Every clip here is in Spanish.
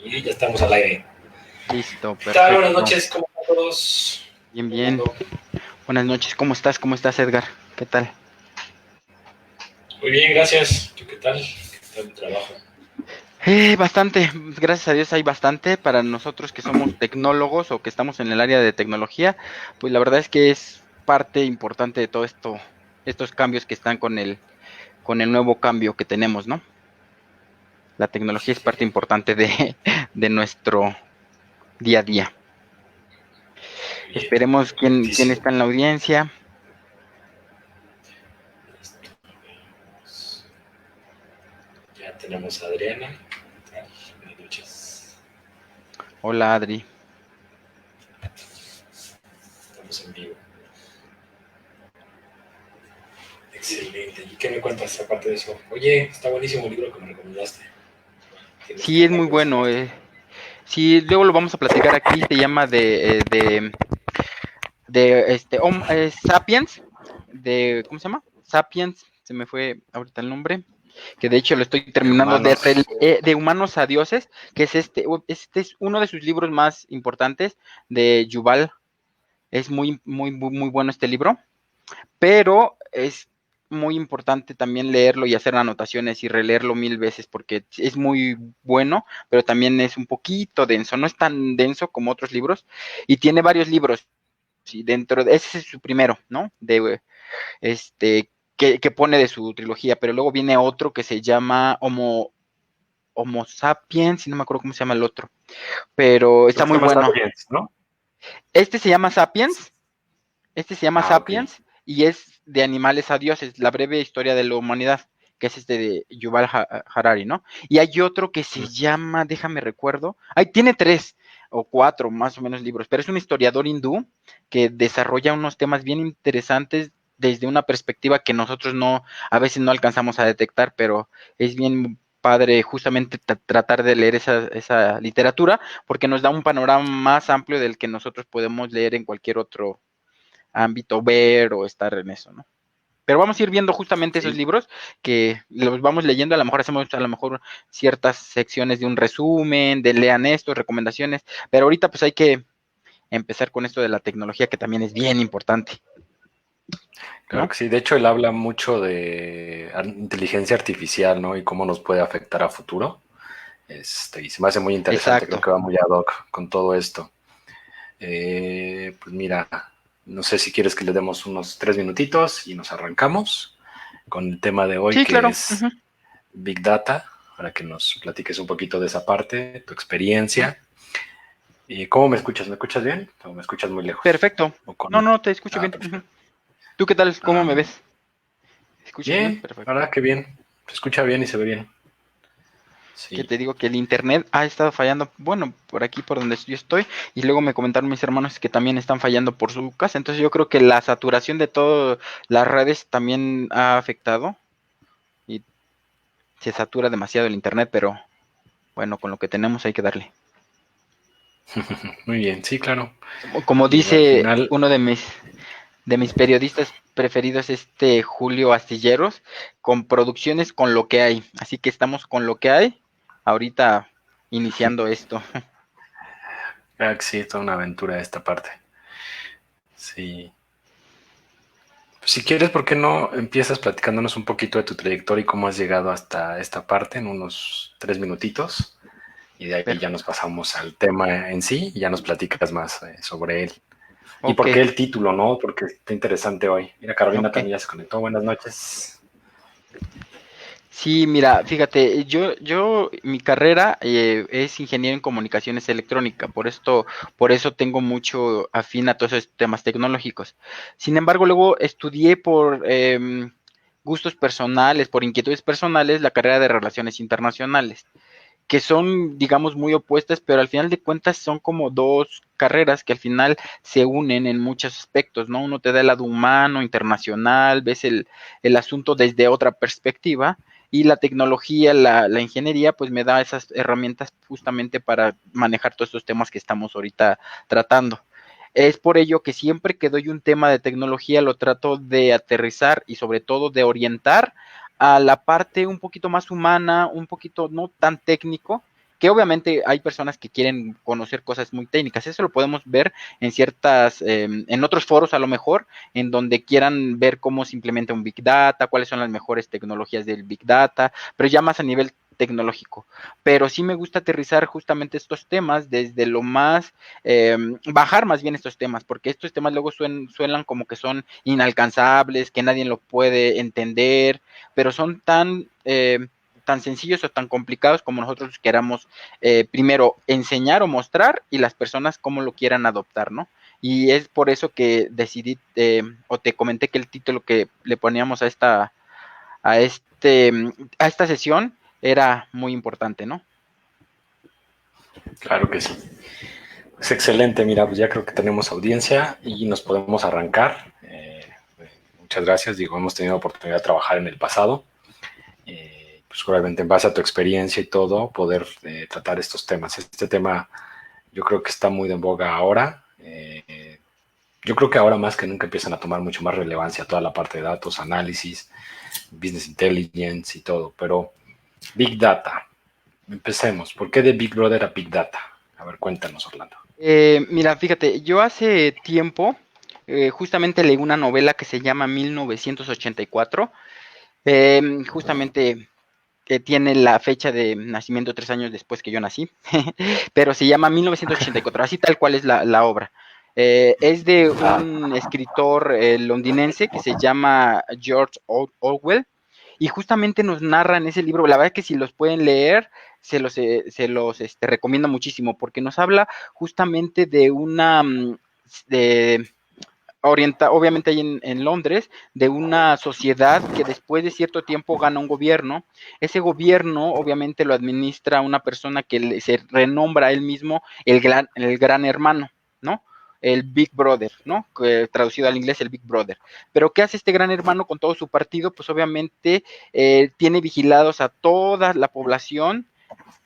Y ya estamos al aire. Listo, ¿Qué tal? Buenas perfecto. noches, ¿cómo están todos? Bien, bien. Fernando. Buenas noches, ¿cómo estás? ¿Cómo estás, Edgar? ¿Qué tal? Muy bien, gracias. ¿Tú qué tal? ¿Qué tal el trabajo? Bastante, gracias a Dios hay bastante para nosotros que somos tecnólogos o que estamos en el área de tecnología, pues la verdad es que es parte importante de todo esto, estos cambios que están con el nuevo cambio que tenemos, ¿no? La tecnología es parte importante de, de nuestro día a día. Muy bien, Esperemos quién perfectísimo. está en la audiencia. Ya tenemos a Adriana. ¿Qué tal? Buenas noches. Hola, Adri. Estamos en vivo. Excelente. ¿Y qué me cuentas aparte de eso? Oye, está buenísimo el libro que me recomendaste. Tienes que Sí, es muy mandarme esa bueno. parte. Sí, luego lo vamos a platicar aquí. Se llama Sapiens, ¿cómo se llama? Sapiens, se me fue ahorita el nombre, que de hecho lo estoy De terminando humanos. de Humanos a Dioses, que es este es uno de sus libros más importantes de Yuval. Es muy bueno este libro, pero es muy importante también leerlo y hacer anotaciones y releerlo 1000 veces porque es muy bueno, pero también es un poquito denso, no es tan denso como otros libros y tiene varios libros y dentro de ese es su primero, ¿no? Que pone de su trilogía, pero luego viene otro que se llama Homo Sapiens, y no me acuerdo cómo se llama el otro, pero Creo está que se muy llama bueno. Sapiens, ¿no? Este se llama Sapiens, este se llama Ah, ok. Sapiens y es de animales a dioses, la breve historia de la humanidad, que es este de Yuval Harari, ¿no? Y hay otro que se llama, déjame recuerdo, tiene 3 o 4 más o menos libros, pero es un historiador hindú que desarrolla unos temas bien interesantes desde una perspectiva que nosotros a veces no alcanzamos a detectar, pero es bien padre justamente tratar de leer esa literatura porque nos da un panorama más amplio del que nosotros podemos leer en cualquier otro ámbito, ver o estar en eso, ¿no? Pero vamos a ir viendo justamente esos Sí. libros que los vamos leyendo, a lo mejor hacemos a lo mejor ciertas secciones de un resumen, de lean esto, recomendaciones, pero ahorita pues hay que empezar con esto de la tecnología que también es bien importante, Claro ¿no? que sí. De hecho, él habla mucho de inteligencia artificial, ¿no? Y cómo nos puede afectar a futuro. Y se me hace muy interesante, creo Exacto. que va muy ad hoc con todo esto. Pues mira, no sé si quieres que le demos unos 3 minutitos y nos arrancamos con el tema de hoy Sí, que claro. es Big Data, para que nos platiques un poquito de esa parte, tu experiencia. ¿Y cómo me escuchas? ¿Me escuchas bien o me escuchas muy lejos? Perfecto. ¿O con... No, no, te escucho Ah, bien. perfecto. ¿Tú qué tal? ¿Cómo me Um, ves? ¿Me escuchas bien? Bien, la Perfecto. verdad que bien. Se escucha bien y se ve bien. Que Sí. te digo que el internet ha estado fallando, bueno, por aquí por donde yo estoy, y luego me comentaron mis hermanos que también están fallando por su casa, entonces yo creo que la saturación de todas las redes también ha afectado y se satura demasiado el internet, pero bueno, con lo que tenemos hay que darle. Muy bien, sí, claro. Como Digo, al dice final, uno de mis periodistas preferidos, Julio Astilleros, con producciones con lo que hay, así que estamos con lo que hay, ahorita iniciando esto. sí, es toda una aventura esta parte. Sí. Pues si quieres, ¿por qué no empiezas platicándonos un poquito de tu trayectoria y cómo has llegado hasta esta parte en unos 3 minutitos? Y de ahí ya nos Perfecto. pasamos al tema en sí y ya nos platicas más sobre él. ¿Y Ok, por qué el título, no? Porque está interesante hoy. Mira, Carolina ok. también ya se conectó. Buenas noches. Sí, mira, fíjate, mi carrera es ingeniero en comunicaciones electrónica, por eso tengo mucho afín a todos esos temas tecnológicos. Sin embargo, luego estudié por gustos personales, por inquietudes personales, la carrera de relaciones internacionales, que son, digamos, muy opuestas, pero al final de cuentas son como dos carreras que al final se unen en muchos aspectos, ¿no? Uno te da el lado humano, internacional, ves el asunto desde otra perspectiva y la tecnología, la ingeniería, pues me da esas herramientas justamente para manejar todos estos temas que estamos ahorita tratando. Es por ello que siempre que doy un tema de tecnología lo trato de aterrizar y sobre todo de orientar a la parte un poquito más humana, un poquito no tan técnico, que obviamente hay personas que quieren conocer cosas muy técnicas. Eso lo podemos ver en ciertas, en otros foros a lo mejor, en donde quieran ver cómo se implementa un Big Data, cuáles son las mejores tecnologías del Big Data, pero ya más a nivel tecnológico. Pero sí me gusta aterrizar justamente estos temas desde lo más, bajar más bien estos temas, porque estos temas luego suenan como que son inalcanzables, que nadie lo puede entender, pero son tan sencillos o tan complicados como nosotros queramos primero enseñar o mostrar y las personas cómo lo quieran adoptar, ¿no? Y es por eso que decidí, o te comenté que el título que le poníamos a, este, a esta sesión era muy importante, ¿no? Claro que sí. Es excelente, mira, pues ya creo que tenemos audiencia y nos podemos arrancar. Muchas gracias, digo, hemos tenido oportunidad de trabajar en el pasado. Pues probablemente en base a tu experiencia y todo, poder tratar estos temas. Este tema yo creo que está muy de boga ahora. Yo creo que ahora más que nunca empiezan a tomar mucho más relevancia toda la parte de datos, análisis, business intelligence y todo. Pero Big Data, empecemos. ¿Por qué de Big Brother a Big Data? A ver, cuéntanos, Orlando. Mira, fíjate, yo hace tiempo justamente leí una novela que se llama 1984, justamente que tiene la fecha de nacimiento 3 años después que yo nací, pero se llama 1984, así tal cual es la obra. Es de un escritor londinense que se llama George Orwell, y justamente nos narra en ese libro, la verdad es que si los pueden leer, se los recomiendo muchísimo, porque nos habla justamente de una, de, obviamente ahí en Londres, de una sociedad que después de cierto tiempo gana un gobierno. Ese gobierno obviamente lo administra una persona que se renombra a él mismo el gran hermano, ¿no? El Big Brother, ¿no? Traducido al inglés, el Big Brother. Pero ¿qué hace este gran hermano con todo su partido? Pues obviamente tiene vigilados a toda la población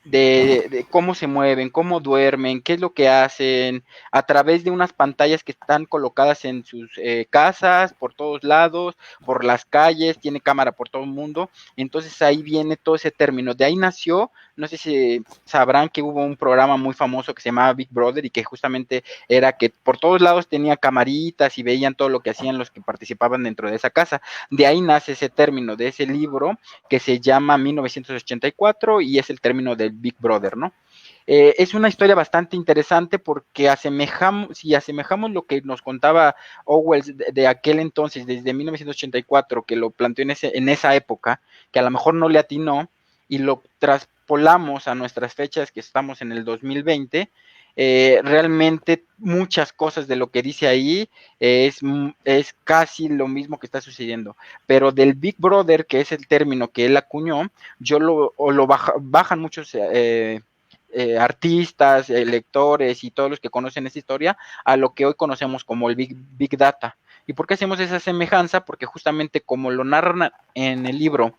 de cómo se mueven, cómo duermen, qué es lo que hacen, a través de unas pantallas que están colocadas en sus casas, por todos lados, por las calles, tiene cámara por todo el mundo. Entonces ahí viene todo ese término. De ahí nació, no sé si sabrán que hubo un programa muy famoso que se llamaba Big Brother y que justamente era que por todos lados tenía camaritas y veían todo lo que hacían los que participaban dentro de esa casa. De ahí nace ese término, de ese libro que se llama 1984 y es el término del Big Brother, ¿no? Es una historia bastante interesante porque si asemejamos lo que nos contaba Orwell de aquel entonces, desde 1984, que lo planteó en esa época, que a lo mejor no le atinó, y lo traspolamos a nuestras fechas, que estamos en el 2020, realmente muchas cosas de lo que dice ahí es casi lo mismo que está sucediendo. Pero del Big Brother, que es el término que él acuñó, bajan muchos artistas, lectores y todos los que conocen esta historia a lo que hoy conocemos como el Big Data. ¿Y por qué hacemos esa semejanza? Porque justamente como lo narran en el libro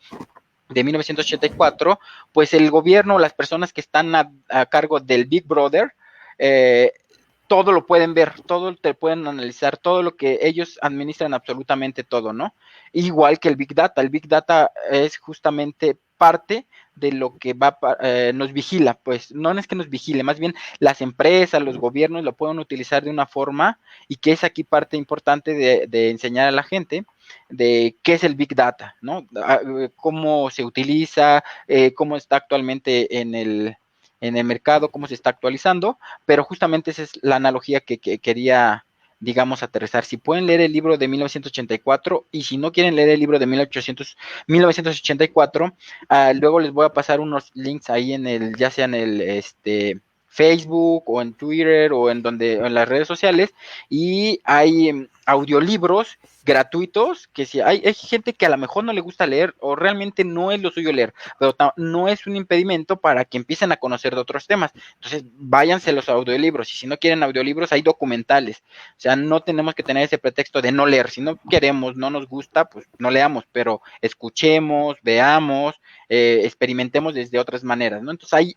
de 1984, pues el gobierno, las personas que están a cargo del Big Brother, eh, todo lo pueden ver, todo te pueden analizar, todo lo que ellos administran, absolutamente todo, ¿no? Igual que el Big Data es justamente parte de lo que nos vigila, pues no es que nos vigile, más bien las empresas, los gobiernos lo pueden utilizar de una forma, y que es aquí parte importante de enseñar a la gente de qué es el Big Data, ¿no? Cómo se utiliza, cómo está actualmente en el mercado, cómo se está actualizando, pero justamente esa es la analogía que quería, digamos, aterrizar. Si pueden leer el libro de 1984 y si no quieren leer el libro de 1984, luego les voy a pasar unos links ahí ya sea en el Facebook o en Twitter o en las redes sociales, y hay audiolibros gratuitos que si hay gente que a lo mejor no le gusta leer o realmente no es lo suyo leer, pero no es un impedimento para que empiecen a conocer de otros temas. Entonces, váyanse los audiolibros, y si no quieren audiolibros, hay documentales. O sea, no tenemos que tener ese pretexto de no leer. Si no queremos, no nos gusta, pues no leamos, pero escuchemos, veamos, experimentemos desde otras maneras, ¿no? Entonces, hay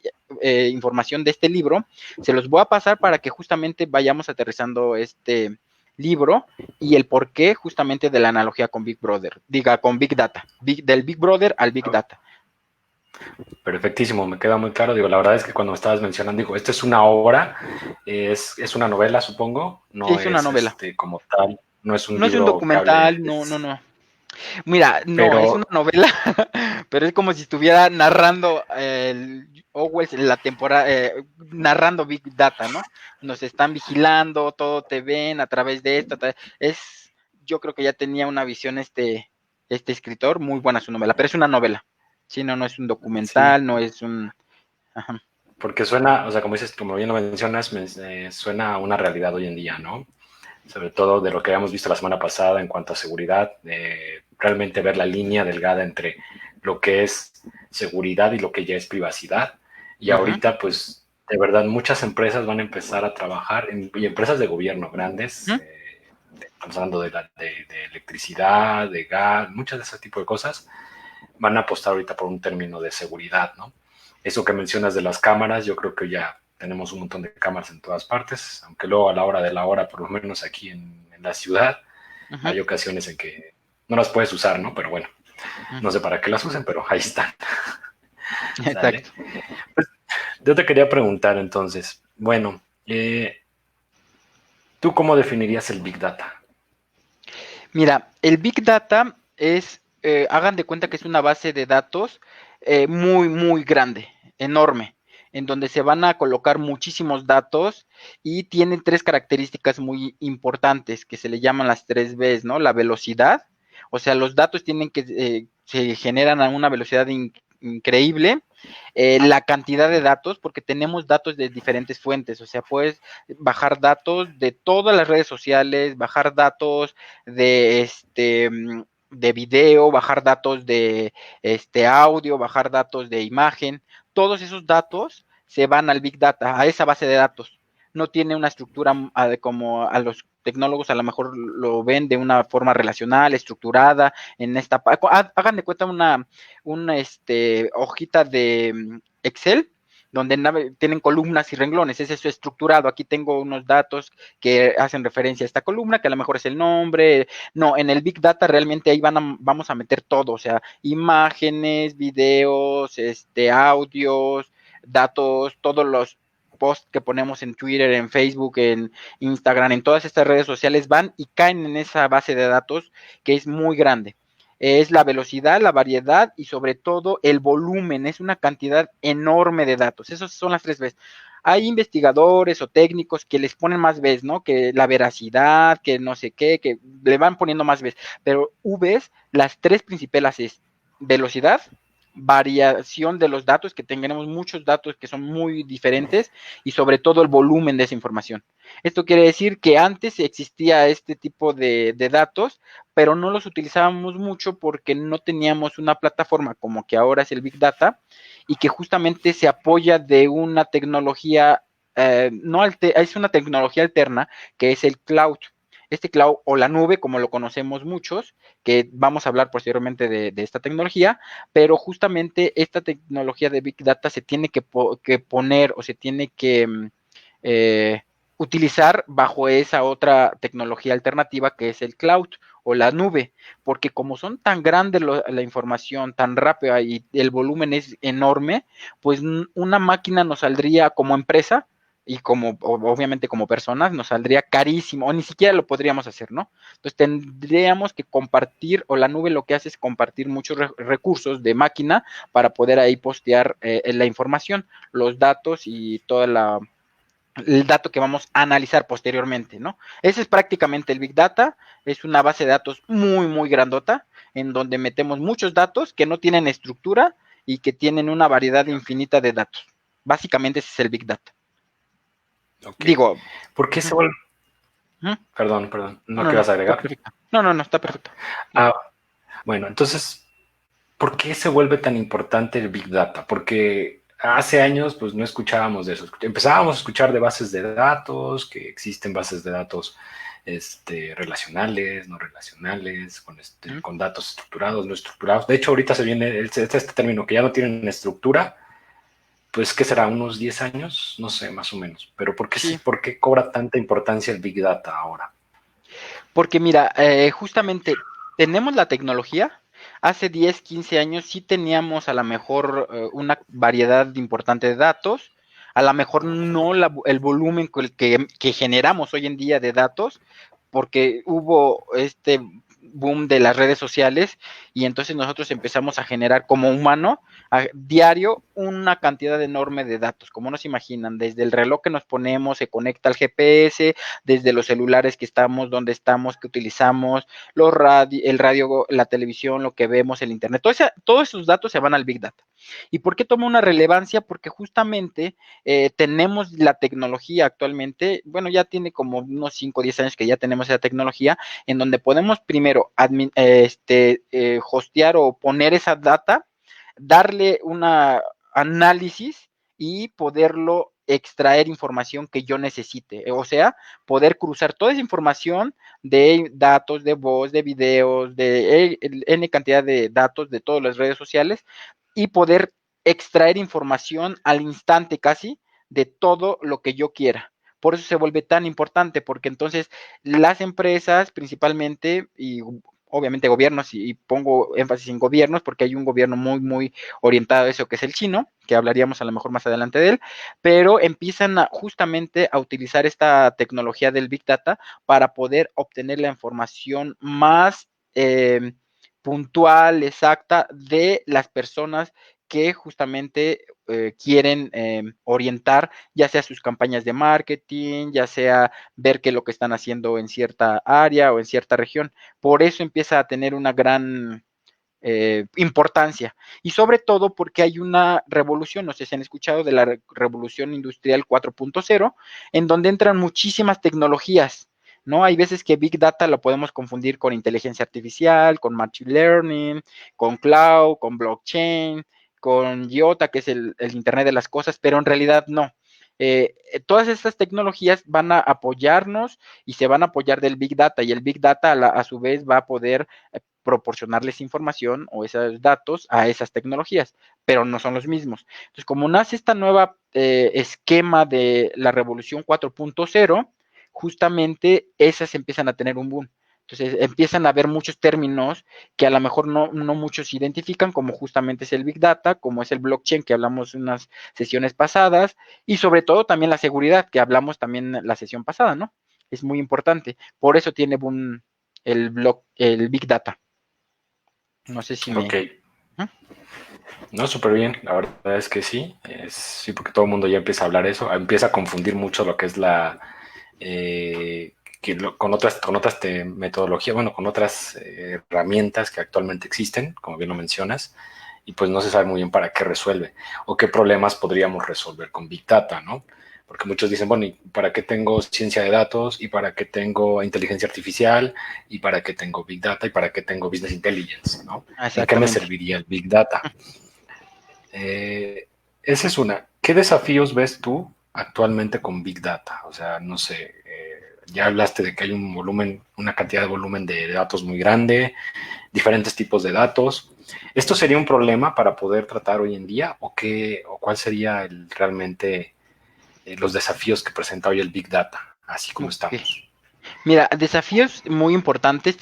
información de este libro, se los voy a pasar para que justamente vayamos aterrizando este libro y el porqué justamente de la analogía con Big Brother, con Big Data, del Big Brother al Big Data. Perfectísimo, me queda muy claro. Digo, la verdad es que cuando me estabas mencionando, digo, esta es una obra, es una novela, supongo, Sí, no es una es novela. como tal, no es un No es un libro que hable, documental, no, no, no. Mira, no, es una pero novela, pero es como si estuviera narrando el Orwell la temporada, narrando Big Data, ¿no? Nos están vigilando, todo te ven a través de esto. Es, yo creo que ya tenía una visión este escritor, muy buena su novela, pero es una novela. Sí, no, no es un sí, documental, no es un... Ajá. porque suena, o sea, como dices, como bien lo mencionas, suena a una realidad hoy en día, ¿no? Sobre todo de lo que habíamos visto la semana pasada en cuanto a seguridad, realmente ver la línea delgada entre lo que es seguridad y lo que ya es privacidad. Y Ujú, ahorita, pues, de verdad, muchas empresas van a empezar a trabajar, y empresas de gobierno grandes, ujú, estamos hablando de electricidad, de gas, muchas de ese tipo de cosas, van a apostar ahorita por un término de seguridad, ¿no? Eso que mencionas de las cámaras, yo creo que ya tenemos un montón de cámaras en todas partes, aunque luego a la hora de la hora, por lo menos aquí en la ciudad, ujú, hay ocasiones en que no las puedes usar, ¿no? Pero bueno, ujú. no sé para qué las usen, pero ahí están, ¿sale? Exacto. Pues yo te quería preguntar entonces, bueno, ¿tú cómo definirías el Big Data? Mira, el Big Data es, hagan de cuenta que es una base de datos muy, muy grande, enorme, en donde se van a colocar muchísimos datos y tienen tres características muy importantes que se le llaman las tres Bs, ¿no? La velocidad, o sea, los datos tienen que, se generan a una velocidad increíble, la cantidad de datos, porque tenemos datos de diferentes fuentes, o sea, puedes bajar datos de todas las redes sociales, bajar datos de de video, bajar datos de audio, bajar datos de imagen, todos esos datos se van al Big Data, a esa base de datos. No tiene una estructura como a los tecnólogos a lo mejor lo ven de una forma relacional, estructurada, en esta, hagan de cuenta una hojita de Excel, donde tienen columnas y renglones, es eso estructurado. Aquí tengo unos datos que hacen referencia a esta columna, que a lo mejor es el nombre. No, en el Big Data realmente ahí vamos a meter todo, o sea, imágenes, videos, audios, datos, todos los posts que ponemos en Twitter, en Facebook, en Instagram, en todas estas redes sociales van y caen en esa base de datos que es muy grande. Es la velocidad, la variedad y sobre todo el volumen. Es una cantidad enorme de datos. Esas son las tres Bs. Hay investigadores o técnicos que les ponen más Bs, ¿no? Que la veracidad, que no sé qué, que le van poniendo más Bs. Pero Vs, las tres principales es velocidad, variación de los datos, que tengamos muchos datos que son muy diferentes y sobre todo el volumen de esa información. Esto quiere decir que antes existía este tipo de datos, pero no los utilizábamos mucho porque no teníamos una plataforma como que ahora es el Big Data y que justamente se apoya de una tecnología, no es una tecnología alterna que es el cloud. Este cloud o la nube, como lo conocemos muchos, que vamos a hablar posteriormente de esta tecnología, pero justamente esta tecnología de Big Data se tiene que poner o se tiene que eh, utilizar bajo esa otra tecnología alternativa que es el cloud o la nube, porque como son tan grandes la información, tan rápida y el volumen es enorme, pues una máquina nos saldría como empresa y como obviamente como personas nos saldría carísimo o ni siquiera lo podríamos hacer, ¿no? Entonces tendríamos que compartir o la nube lo que hace es compartir muchos recursos de máquina para poder ahí postear la información, los datos y toda el dato que vamos a analizar posteriormente, ¿no? Ese es prácticamente el Big Data, es una base de datos muy, muy grandota, en donde metemos muchos datos que no tienen estructura y que tienen una variedad infinita de datos. Básicamente ese es el Big Data. Ok. Digo, ¿Por qué uh-huh, se vuelve? uh-huh. Perdón, No, ¿no no, qué no, vas a está agregar? perfecto. No, no, no, está perfecto. Ah, bueno, entonces, ¿por qué se vuelve tan importante el Big Data? Porque hace años pues no escuchábamos de eso. Empezábamos a escuchar de bases de datos, que existen bases de datos relacionales, no relacionales, Uh-huh. con datos estructurados, no estructurados. De hecho, ahorita se viene este término que ya no tienen estructura, pues ¿qué será? ¿Unos 10 años? No sé, más o menos. Pero Sí, por qué cobra tanta importancia el Big Data ahora? porque mira, justamente tenemos la tecnología. hace 10, 15 años sí teníamos a lo mejor una variedad importante de datos, a lo mejor no el volumen que generamos hoy en día de datos, porque hubo este boom de las redes sociales y entonces nosotros empezamos a generar como humano a diario una cantidad enorme de datos, como nos imaginan, desde el reloj que nos ponemos, se conecta al GPS, desde los celulares que estamos, donde estamos, que utilizamos, el radio, la televisión, lo que vemos, el internet, todos esos datos se van al Big Data. ¿Y por qué toma una relevancia? Porque justamente tenemos la tecnología actualmente, bueno, ya tiene como unos 5 o 10 años que ya tenemos esa tecnología, en donde podemos primero hostear o poner esa data, darle una análisis y poderlo extraer información que yo necesite, o sea, poder cruzar toda esa información de datos, de voz, de videos, de N cantidad de datos de todas las redes sociales y poder extraer información al instante casi de todo lo que yo quiera. Por eso se vuelve tan importante, porque entonces las empresas principalmente y obviamente gobiernos, y pongo énfasis en gobiernos, porque hay un gobierno muy, muy orientado a eso que es el chino, que hablaríamos a lo mejor más adelante de él, pero empiezan justamente a utilizar esta tecnología del Big Data para poder obtener la información más puntual, exacta de las personas que justamente quieren orientar ya sea sus campañas de marketing, ya sea ver qué es lo que están haciendo en cierta área o en cierta región. Por eso empieza a tener una gran importancia y sobre todo porque hay una revolución, no sé si han escuchado de la revolución industrial 4.0, en donde entran muchísimas tecnologías, ¿no? Hay veces que Big Data lo podemos confundir con inteligencia artificial, con Machine Learning, con Cloud, con Blockchain, con IoTA, que es el Internet de las Cosas, pero en realidad no. Todas estas tecnologías van a apoyarnos y se van a apoyar del Big Data y el Big Data a su vez va a poder proporcionarles información o esos datos a esas tecnologías, pero no son los mismos. Entonces, como nace esta nueva esquema de la revolución 4.0, justamente esas empiezan a tener un boom. Entonces empiezan a haber muchos términos que a lo mejor no muchos identifican, como justamente es el Big Data, como es el blockchain, que hablamos en unas sesiones pasadas, y sobre todo también la seguridad, que hablamos también la sesión pasada, ¿no? Es muy importante. Por eso tiene boom el Big Data. No sé si Ok. me... ¿eh? No, súper bien. La verdad es que sí. Sí, porque todo el mundo ya empieza a hablar eso. Empieza a confundir mucho lo que es con otras metodologías, bueno, con otras herramientas que actualmente existen, como bien lo mencionas, y pues no se sabe muy bien para qué resuelve o qué problemas podríamos resolver con Big Data, ¿no? Porque muchos dicen, bueno, ¿y para qué tengo ciencia de datos? ¿Y para qué tengo inteligencia artificial? ¿Y para qué tengo Big Data? ¿Y para qué tengo Business Intelligence? ¿No? ¿En qué me Exactamente. serviría el Big Data? Esa es una. ¿Qué desafíos ves tú actualmente con Big Data? O sea, no sé, ya hablaste de que hay un volumen, una cantidad de volumen de datos muy grande, diferentes tipos de datos. ¿Esto sería un problema para poder tratar hoy en día o qué o cuál sería realmente los desafíos que presenta hoy el Big Data, así como Ok. estamos? Mira, desafíos muy importantes,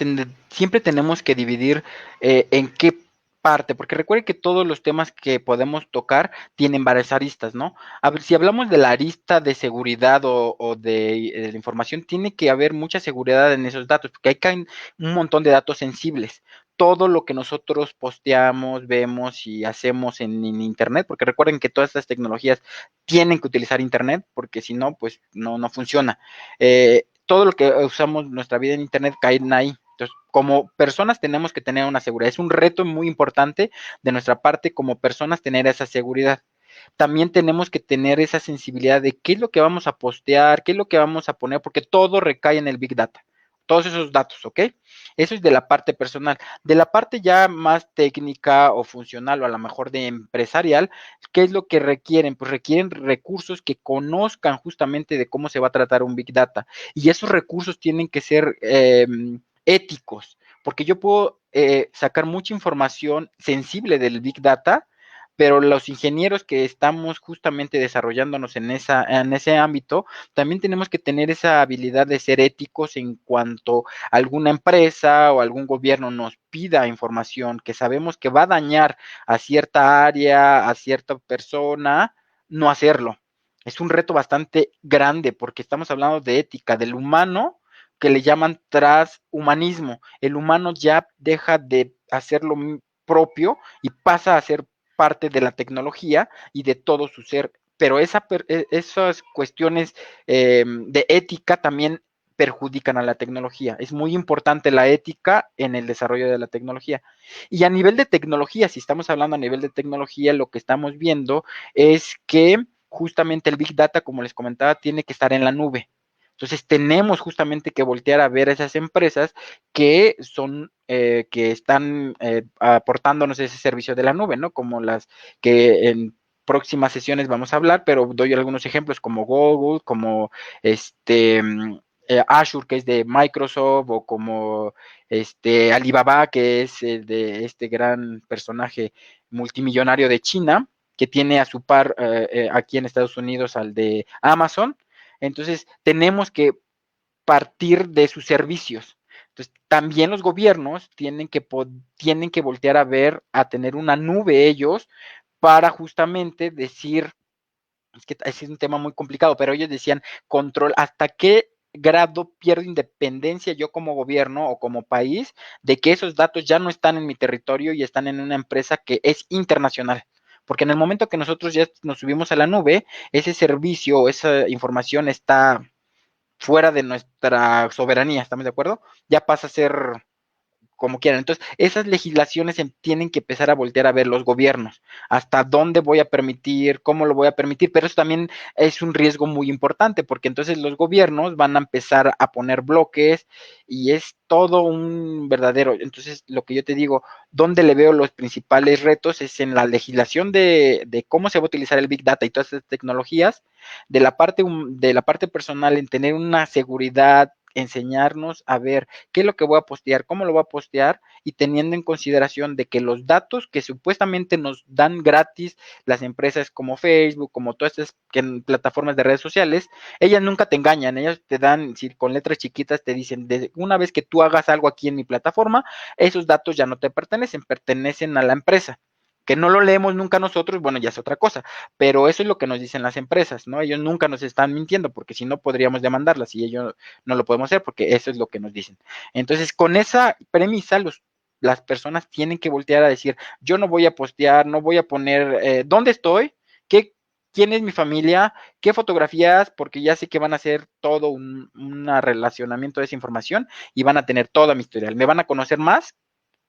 siempre tenemos que dividir en qué parte, porque recuerden que todos los temas que podemos tocar tienen varias aristas, ¿no? A ver, si hablamos de la arista de seguridad o de la información, tiene que haber mucha seguridad en esos datos, porque hay caen un montón de datos sensibles. Todo lo que nosotros posteamos, vemos y hacemos en Internet, porque recuerden que todas estas tecnologías tienen que utilizar Internet, porque si no, pues no funciona. Todo lo que usamos nuestra vida en Internet cae ahí. Entonces, como personas tenemos que tener una seguridad. Es un reto muy importante de nuestra parte como personas tener esa seguridad. También tenemos que tener esa sensibilidad de qué es lo que vamos a postear, qué es lo que vamos a poner, porque todo recae en el Big Data. Todos esos datos, ¿ok? Eso es de la parte personal. De la parte ya más técnica o funcional o a lo mejor de empresarial, ¿qué es lo que requieren? Pues requieren recursos que conozcan justamente de cómo se va a tratar un Big Data. Y esos recursos tienen que ser éticos, porque yo puedo sacar mucha información sensible del Big Data, pero los ingenieros que estamos justamente desarrollándonos en ese ámbito, también tenemos que tener esa habilidad de ser éticos en cuanto alguna empresa o algún gobierno nos pida información que sabemos que va a dañar a cierta área, a cierta persona, no hacerlo. Es un reto bastante grande porque estamos hablando de ética, del humano que le llaman transhumanismo. El humano ya deja de hacer lo propio y pasa a ser parte de la tecnología y de todo su ser. Pero esas cuestiones de ética también perjudican a la tecnología. Es muy importante la ética en el desarrollo de la tecnología. Y a nivel de tecnología, si estamos hablando a nivel de tecnología, lo que estamos viendo es que justamente el Big Data, como les comentaba, tiene que estar en la nube. Entonces tenemos justamente que voltear a ver a esas empresas que son, que están aportándonos ese servicio de la nube, ¿no? Como las que en próximas sesiones vamos a hablar, pero doy algunos ejemplos como Google, como Azure, que es de Microsoft, o como Alibaba, que es de este gran personaje multimillonario de China, que tiene a su par aquí en Estados Unidos al de Amazon. Entonces, tenemos que partir de sus servicios. Entonces, también los gobiernos tienen que voltear a ver, a tener una nube ellos, para justamente decir, es que es un tema muy complicado, pero ellos decían, control, ¿hasta qué grado pierdo independencia yo como gobierno o como país de que esos datos ya no están en mi territorio y están en una empresa que es internacional? Porque en el momento que nosotros ya nos subimos a la nube, ese servicio o esa información está fuera de nuestra soberanía, ¿estamos de acuerdo? Ya pasa a ser como quieran. Entonces, esas legislaciones tienen que empezar a voltear a ver los gobiernos, hasta dónde voy a permitir, cómo lo voy a permitir, pero eso también es un riesgo muy importante, porque entonces los gobiernos van a empezar a poner bloques y es todo un verdadero. Entonces, lo que yo te digo, ¿dónde le veo los principales retos? Es en la legislación de cómo se va a utilizar el Big Data y todas estas tecnologías, de la parte personal, en tener una seguridad, enseñarnos a ver qué es lo que voy a postear, cómo lo voy a postear, y teniendo en consideración de que los datos que supuestamente nos dan gratis las empresas como Facebook, como todas estas plataformas de redes sociales, ellas nunca te engañan, ellas te dan, si con letras chiquitas te dicen, de una vez que tú hagas algo aquí en mi plataforma, esos datos ya no te pertenecen, pertenecen a la empresa. Que no lo leemos nunca nosotros, bueno, ya es otra cosa, pero eso es lo que nos dicen las empresas, ¿no? Ellos nunca nos están mintiendo, porque si no podríamos demandarlas y ellos no lo podemos hacer, porque eso es lo que nos dicen. Entonces, con esa premisa, las personas tienen que voltear a decir, yo no voy a postear, no voy a poner dónde estoy, qué, quién es mi familia, qué fotografías, porque ya sé que van a hacer todo un relacionamiento de esa información y van a tener toda mi historial. Me van a conocer más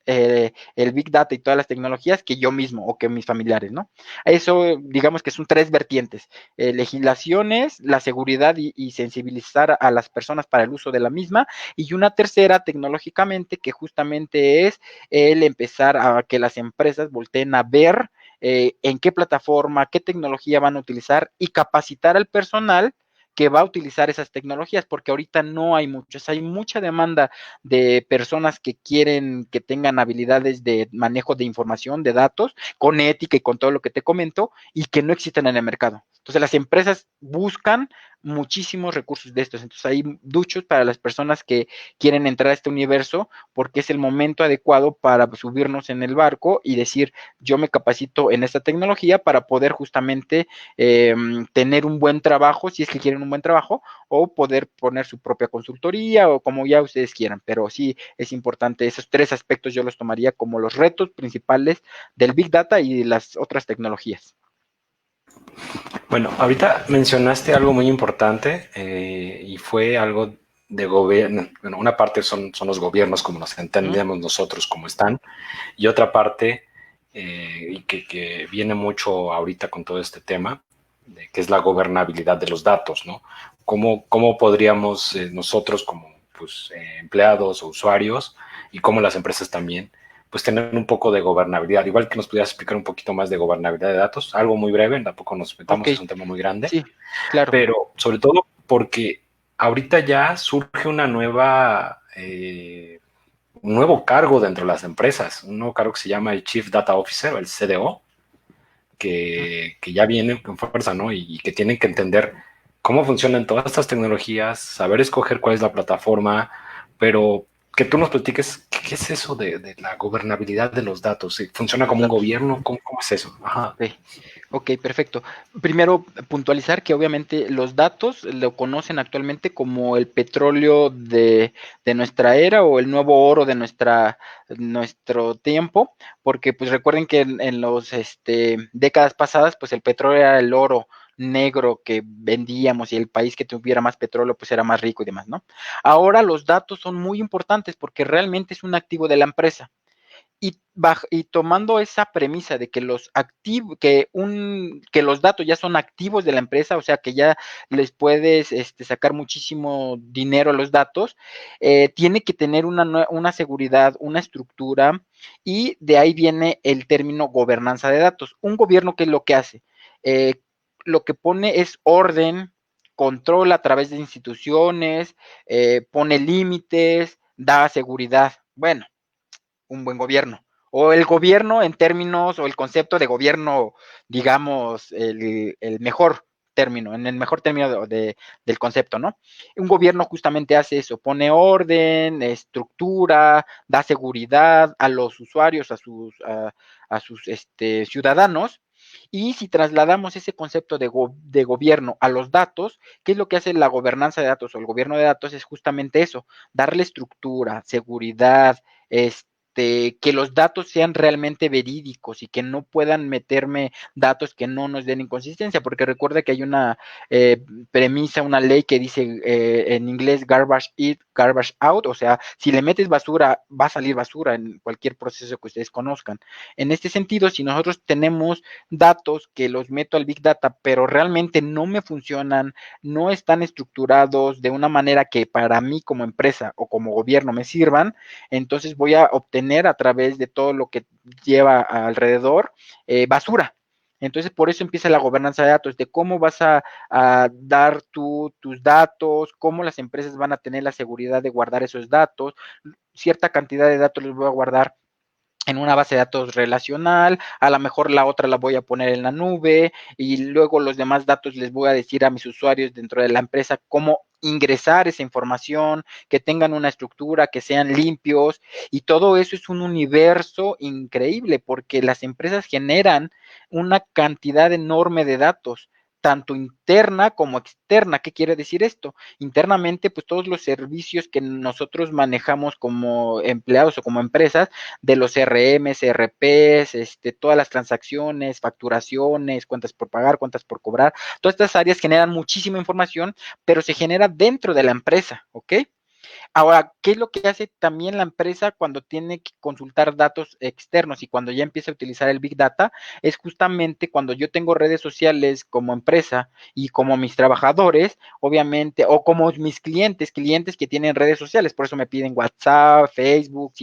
el Big Data y todas las tecnologías que yo mismo o que mis familiares, ¿no? Eso, digamos que son tres vertientes: legislaciones, la seguridad y sensibilizar a las personas para el uso de la misma, y una tercera, tecnológicamente, que justamente es el empezar a que las empresas volteen a ver en qué plataforma, qué tecnología van a utilizar y capacitar al personal que va a utilizar esas tecnologías, porque ahorita no hay muchos, hay mucha demanda de personas que quieren que tengan habilidades de manejo de información, de datos, con ética y con todo lo que te comento, y que no existen en el mercado. Entonces las empresas buscan muchísimos recursos de estos. Entonces hay duchos para las personas que quieren entrar a este universo, porque es el momento adecuado para subirnos en el barco y decir, yo me capacito en esta tecnología para poder justamente tener un buen trabajo, si es que quieren un buen trabajo, o poder poner su propia consultoría o como ya ustedes quieran. Pero sí es importante, esos tres aspectos yo los tomaría como los retos principales del Big Data y las otras tecnologías. Bueno, ahorita mencionaste algo muy importante y fue algo de gobierno. Bueno, una parte son los gobiernos como nos entendemos nosotros, como están, y otra parte, y que viene mucho ahorita con todo este tema, que es la gobernabilidad de los datos, ¿no? ¿Cómo podríamos nosotros como pues, empleados o usuarios, y como las empresas también, pues tener un poco de gobernabilidad? Igual que nos pudieras explicar un poquito más de gobernabilidad de datos, algo muy breve, tampoco nos Ok, metamos, es un tema muy grande, sí, claro. pero sobre todo porque ahorita ya surge un nuevo cargo dentro de las empresas, un nuevo cargo que se llama el Chief Data Officer, el CDO, que ya vienen con fuerza, ¿no? Y que tienen que entender cómo funcionan todas estas tecnologías, saber escoger cuál es la plataforma, pero que tú nos platiques qué es eso de la gobernabilidad de los datos. ¿Funciona Los como un datos. gobierno? ¿Cómo es eso? Ajá. Ok, ok, perfecto. Primero, puntualizar que obviamente los datos lo conocen actualmente como el petróleo de nuestra era o el nuevo oro de nuestro tiempo, porque pues recuerden que en los décadas pasadas, pues el petróleo era el oro negro que vendíamos y el país que tuviera más petróleo pues era más rico y demás, ¿no? Ahora los datos son muy importantes porque realmente es un activo de la empresa. Y tomando esa premisa de que que los datos ya son activos de la empresa, o sea que ya les puedes sacar muchísimo dinero a los datos, tiene que tener una seguridad, una estructura, y de ahí viene el término gobernanza de datos. Un gobierno, ¿qué es lo que hace? Eh, lo que pone es orden, controla a través de instituciones, pone límites, da seguridad. Bueno, un buen gobierno. O el gobierno en términos, o el concepto de gobierno, digamos, el mejor término, en el mejor término del concepto, ¿no? Un gobierno justamente hace eso, pone orden, estructura, da seguridad a los usuarios, a sus ciudadanos. Y si trasladamos ese concepto de gobierno a los datos, ¿qué es lo que hace la gobernanza de datos o el gobierno de datos? Es justamente eso, darle estructura, seguridad, que los datos sean realmente verídicos y que no puedan meterme datos que no nos den inconsistencia, porque recuerda que hay una premisa, una ley que dice en inglés garbage in, garbage out, o sea, si le metes basura, va a salir basura en cualquier proceso que ustedes conozcan. En este sentido, si nosotros tenemos datos que los meto al Big Data, pero realmente no me funcionan, no están estructurados de una manera que para mí como empresa o como gobierno me sirvan, entonces voy a obtener a través de todo lo que lleva alrededor basura. Entonces, por eso empieza la gobernanza de datos, de cómo vas a dar tus datos, cómo las empresas van a tener la seguridad de guardar esos datos, cierta cantidad de datos los voy a guardar en una base de datos relacional, a lo mejor la otra la voy a poner en la nube y luego los demás datos les voy a decir a mis usuarios dentro de la empresa cómo ingresar esa información, que tengan una estructura, que sean limpios, y todo eso es un universo increíble porque las empresas generan una cantidad enorme de datos, tanto interna como externa. ¿Qué quiere decir esto? Internamente, pues todos los servicios que nosotros manejamos como empleados o como empresas, de los CRMs, ERPs, todas las transacciones, facturaciones, cuentas por pagar, cuentas por cobrar, todas estas áreas generan muchísima información, pero se genera dentro de la empresa, ¿ok? Ahora, ¿qué es lo que hace también la empresa cuando tiene que consultar datos externos y cuando ya empieza a utilizar el Big Data? Es justamente cuando yo tengo redes sociales como empresa y como mis trabajadores, obviamente, o como mis clientes que tienen redes sociales, por eso me piden WhatsApp, Facebook,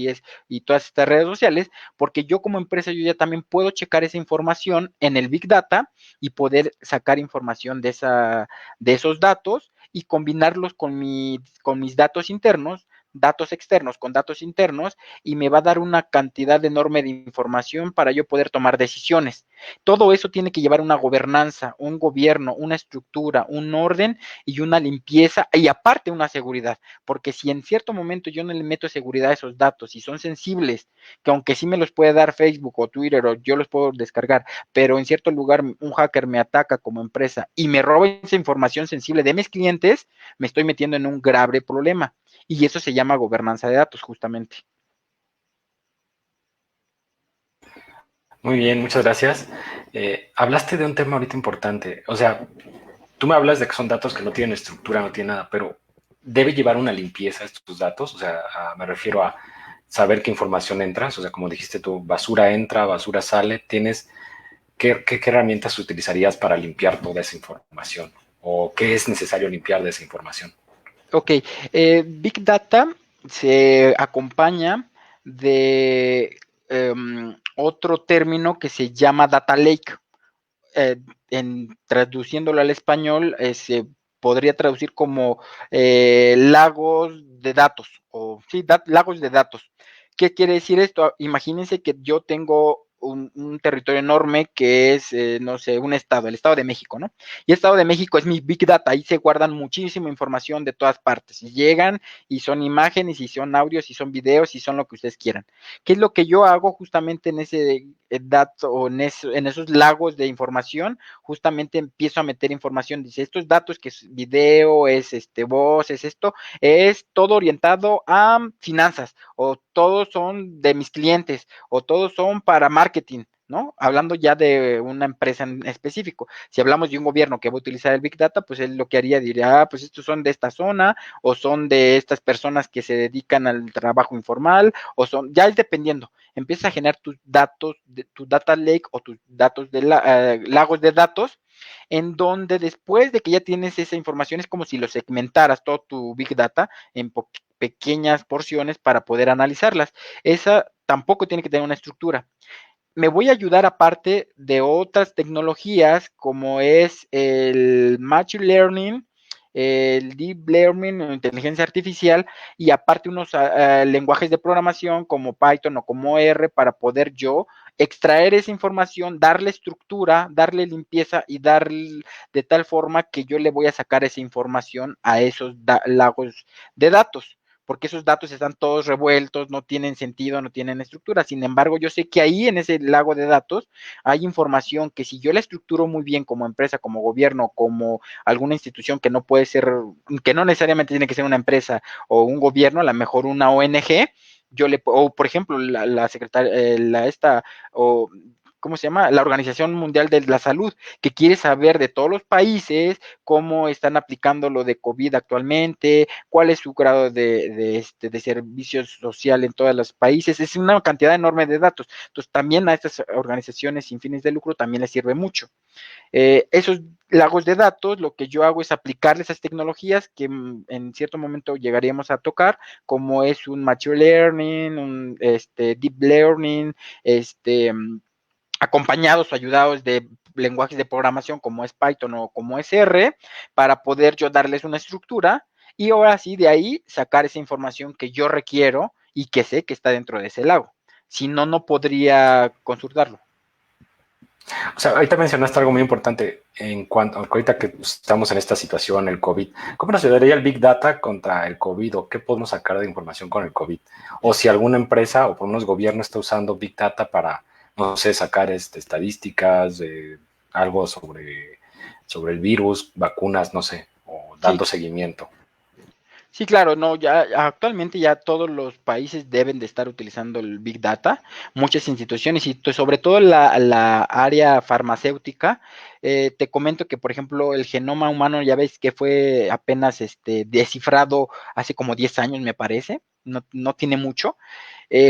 y todas estas redes sociales, porque yo como empresa yo ya también puedo checar esa información en el Big Data y poder sacar información de esos datos y combinarlos con mis datos internos, datos externos con datos internos, y me va a dar una cantidad enorme de información para yo poder tomar decisiones. Todo eso tiene que llevar una gobernanza, un gobierno, una estructura, un orden y una limpieza y aparte una seguridad, porque si en cierto momento yo no le meto seguridad a esos datos y son sensibles, que aunque sí me los puede dar Facebook o Twitter o yo los puedo descargar, pero en cierto lugar un hacker me ataca como empresa y me roba esa información sensible de mis clientes, me estoy metiendo en un grave problema. Y eso se llama gobernanza de datos, justamente. Muy bien, muchas gracias. Hablaste de un tema ahorita importante. O sea, tú me hablas de que son datos que no tienen estructura, no tienen nada, pero debe llevar una limpieza estos datos. O sea, me refiero a saber qué información entras. O sea, como dijiste tú, basura entra, basura sale. Tienes qué herramientas utilizarías para limpiar toda esa información o qué es necesario limpiar de esa información. Ok, Big Data se acompaña de otro término que se llama Data Lake. Traduciéndolo al español, se podría traducir como lagos de datos, o sí, lagos de datos. ¿Qué quiere decir esto? Imagínense que yo tengo un territorio enorme que es, no sé, un estado, el Estado de México, ¿no? Y el Estado de México es mi Big Data, ahí se guardan muchísima información de todas partes, y llegan y son imágenes, y son audios, y son videos, y son lo que ustedes quieran. ¿Qué es lo que yo hago justamente en ese dato o en esos lagos de información? Justamente empiezo a meter información, dice, estos datos que es video, es voz, es esto, es todo orientado a finanzas, o todos son de mis clientes, o todos son para marketing, ¿no? Hablando ya de una empresa en específico. Si hablamos de un gobierno que va a utilizar el Big Data, pues él lo que haría, diría, pues estos son de esta zona, o son de estas personas que se dedican al trabajo informal, o son, ya es dependiendo. Empieza a generar tus datos, tu data lake o tus datos de lagos de datos, en donde después de que ya tienes esa información, es como si lo segmentaras todo tu Big Data en pequeñas porciones para poder analizarlas. Esa tampoco tiene que tener una estructura. Me voy a ayudar aparte de otras tecnologías como es el Machine Learning, el Deep Learning, inteligencia artificial, y aparte unos lenguajes de programación como Python o como R para poder yo extraer esa información, darle estructura, darle limpieza y darle de tal forma que yo le voy a sacar esa información a esos lagos de datos, porque esos datos están todos revueltos, no tienen sentido, no tienen estructura. Sin embargo, yo sé que ahí en ese lago de datos hay información que si yo la estructuro muy bien como empresa, como gobierno, como alguna institución que no puede ser, que no necesariamente tiene que ser una empresa o un gobierno, a lo mejor una ONG, yo le, o por ejemplo, la secretaria, o ¿cómo se llama? La Organización Mundial de la Salud, que quiere saber de todos los países cómo están aplicando lo de COVID actualmente, cuál es su grado de servicio social en todos los países. Es una cantidad enorme de datos. Entonces, también a estas organizaciones sin fines de lucro también les sirve mucho. Esos lagos de datos, lo que yo hago es aplicarle esas tecnologías que en cierto momento llegaríamos a tocar, como es un Machine Learning, un Deep Learning, acompañados o ayudados de lenguajes de programación como es Python o como es R, para poder yo darles una estructura y ahora sí de ahí sacar esa información que yo requiero y que sé que está dentro de ese lago. Si no, no podría consultarlo. O sea, ahorita mencionaste algo muy importante en cuanto, ahorita que estamos en esta situación, el COVID. ¿Cómo nos ayudaría el Big Data contra el COVID o qué podemos sacar de información con el COVID? O si alguna empresa o por unos gobiernos está usando Big Data para, no sé, sacar estadísticas, algo sobre el virus, vacunas, no sé, o Sí, dando seguimiento. sí, claro, no, ya actualmente ya todos los países deben de estar utilizando el Big Data, muchas instituciones y sobre todo la área farmacéutica. Te comento que, por ejemplo, el genoma humano ya ves que fue apenas descifrado hace como 10 años, me parece, no, no tiene mucho.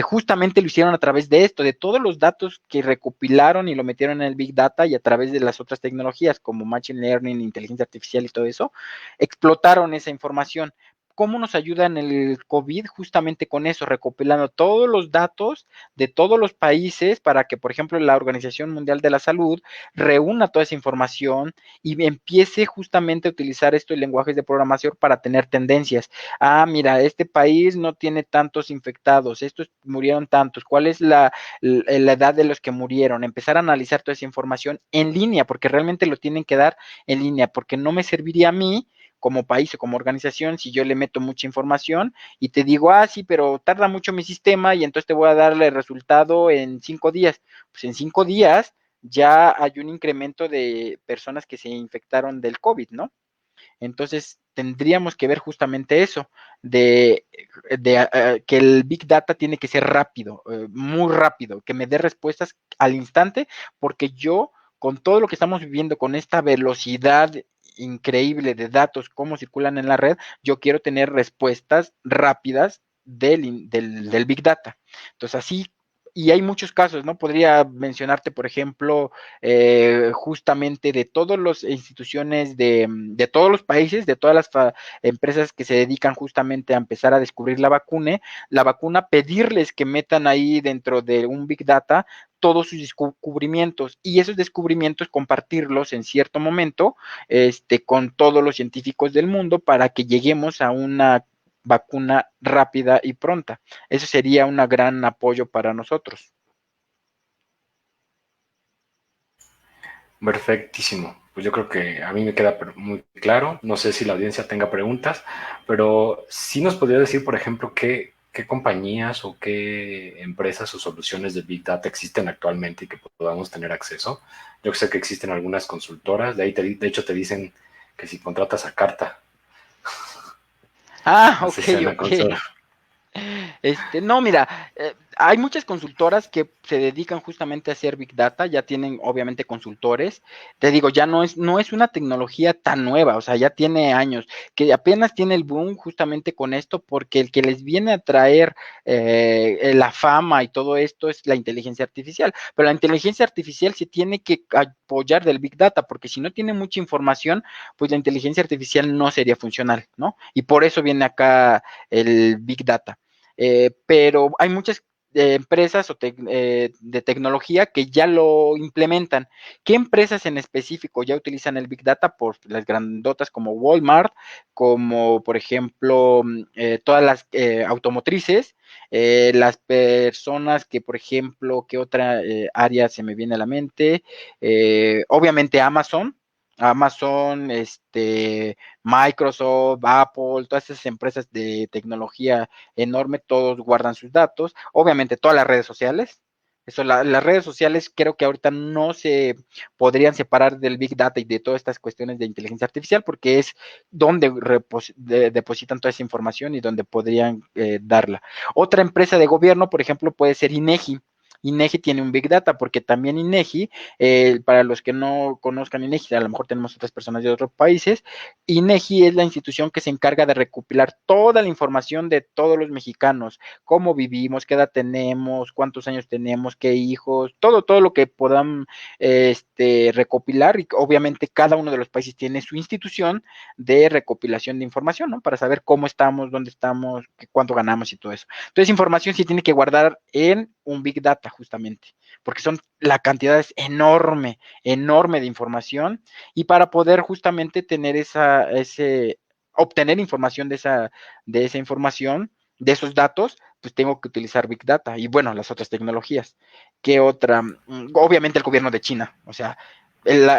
Justamente lo hicieron a través de esto, de todos los datos que recopilaron y lo metieron en el Big Data y a través de las otras tecnologías como Machine Learning, inteligencia artificial y todo eso, explotaron esa información. ¿Cómo nos ayuda en el COVID? Justamente con eso, recopilando todos los datos de todos los países para que, por ejemplo, la Organización Mundial de la Salud reúna toda esa información y empiece justamente a utilizar estos lenguajes de programación para tener tendencias. Ah, mira, este país no tiene tantos infectados, estos murieron tantos, ¿cuál es la edad de los que murieron? Empezar a analizar toda esa información en línea, porque realmente lo tienen que dar en línea, porque no me serviría a mí como país o como organización si yo le meto mucha información y te digo, ah, sí, pero tarda mucho mi sistema y entonces te voy a darle el resultado en 5 días. Pues en 5 días ya hay un incremento de personas que se infectaron del COVID, ¿no? Entonces tendríamos que ver justamente eso, que el Big Data tiene que ser rápido, muy rápido, que me dé respuestas al instante, porque yo, con todo lo que estamos viviendo, con esta velocidad increíble de datos, cómo circulan en la red, yo quiero tener respuestas rápidas del Big Data. Entonces, así y hay muchos casos, ¿no? Podría mencionarte, por ejemplo, justamente de todas las instituciones de todos los países, de todas las empresas que se dedican justamente a empezar a descubrir la vacuna, pedirles que metan ahí dentro de un Big Data todos sus descubrimientos y esos descubrimientos compartirlos en cierto momento con todos los científicos del mundo para que lleguemos a una vacuna rápida y pronta. Eso sería un gran apoyo para nosotros. Perfectísimo. Pues yo creo que a mí me queda muy claro. No sé si la audiencia tenga preguntas, pero sí nos podría decir, por ejemplo, qué compañías o qué empresas o soluciones de Big Data existen actualmente y que podamos tener acceso. Yo sé que existen algunas consultoras, de hecho te dicen que si contratas a Carta, Ah, así ok, sea una ok. consultora. No, mira, hay muchas consultoras que se dedican justamente a hacer Big Data, ya tienen obviamente consultores. Te digo, ya no es una tecnología tan nueva, o sea, ya tiene años, que apenas tiene el boom justamente con esto, porque el que les viene a traer la fama y todo esto es la inteligencia artificial. Pero la inteligencia artificial se tiene que apoyar del Big Data, porque si no tiene mucha información, pues la inteligencia artificial no sería funcional, ¿no? Y por eso viene acá el Big Data. Pero hay muchas empresas de tecnología que ya lo implementan. ¿Qué empresas en específico ya utilizan el Big Data? Por las grandotas como Walmart, como por ejemplo todas las automotrices, las personas que, por ejemplo, ¿qué otra área se me viene a la mente? Obviamente Amazon, Microsoft, Apple, todas esas empresas de tecnología enorme, todos guardan sus datos, obviamente todas las redes sociales. Eso, las redes sociales creo que ahorita no se podrían separar del Big Data y de todas estas cuestiones de inteligencia artificial porque es donde depositan toda esa información y donde podrían darla. Otra empresa de gobierno, por ejemplo, puede ser INEGI. INEGI tiene un Big Data porque también INEGI, para los que no conozcan INEGI, a lo mejor tenemos otras personas de otros países, INEGI es la institución que se encarga de recopilar toda la información de todos los mexicanos, cómo vivimos, qué edad tenemos, cuántos años tenemos, qué hijos, todo lo que puedan recopilar y obviamente cada uno de los países tiene su institución de recopilación de información, ¿no? Para saber cómo estamos, dónde estamos, cuánto ganamos y todo eso. Entonces, información se tiene que guardar en un Big Data justamente, porque la cantidad es enorme, enorme de información y para poder justamente tener obtener información de esa información, de esos datos, pues tengo que utilizar Big Data y bueno, las otras tecnologías. ¿Qué otra? Obviamente el gobierno de China, o sea, el,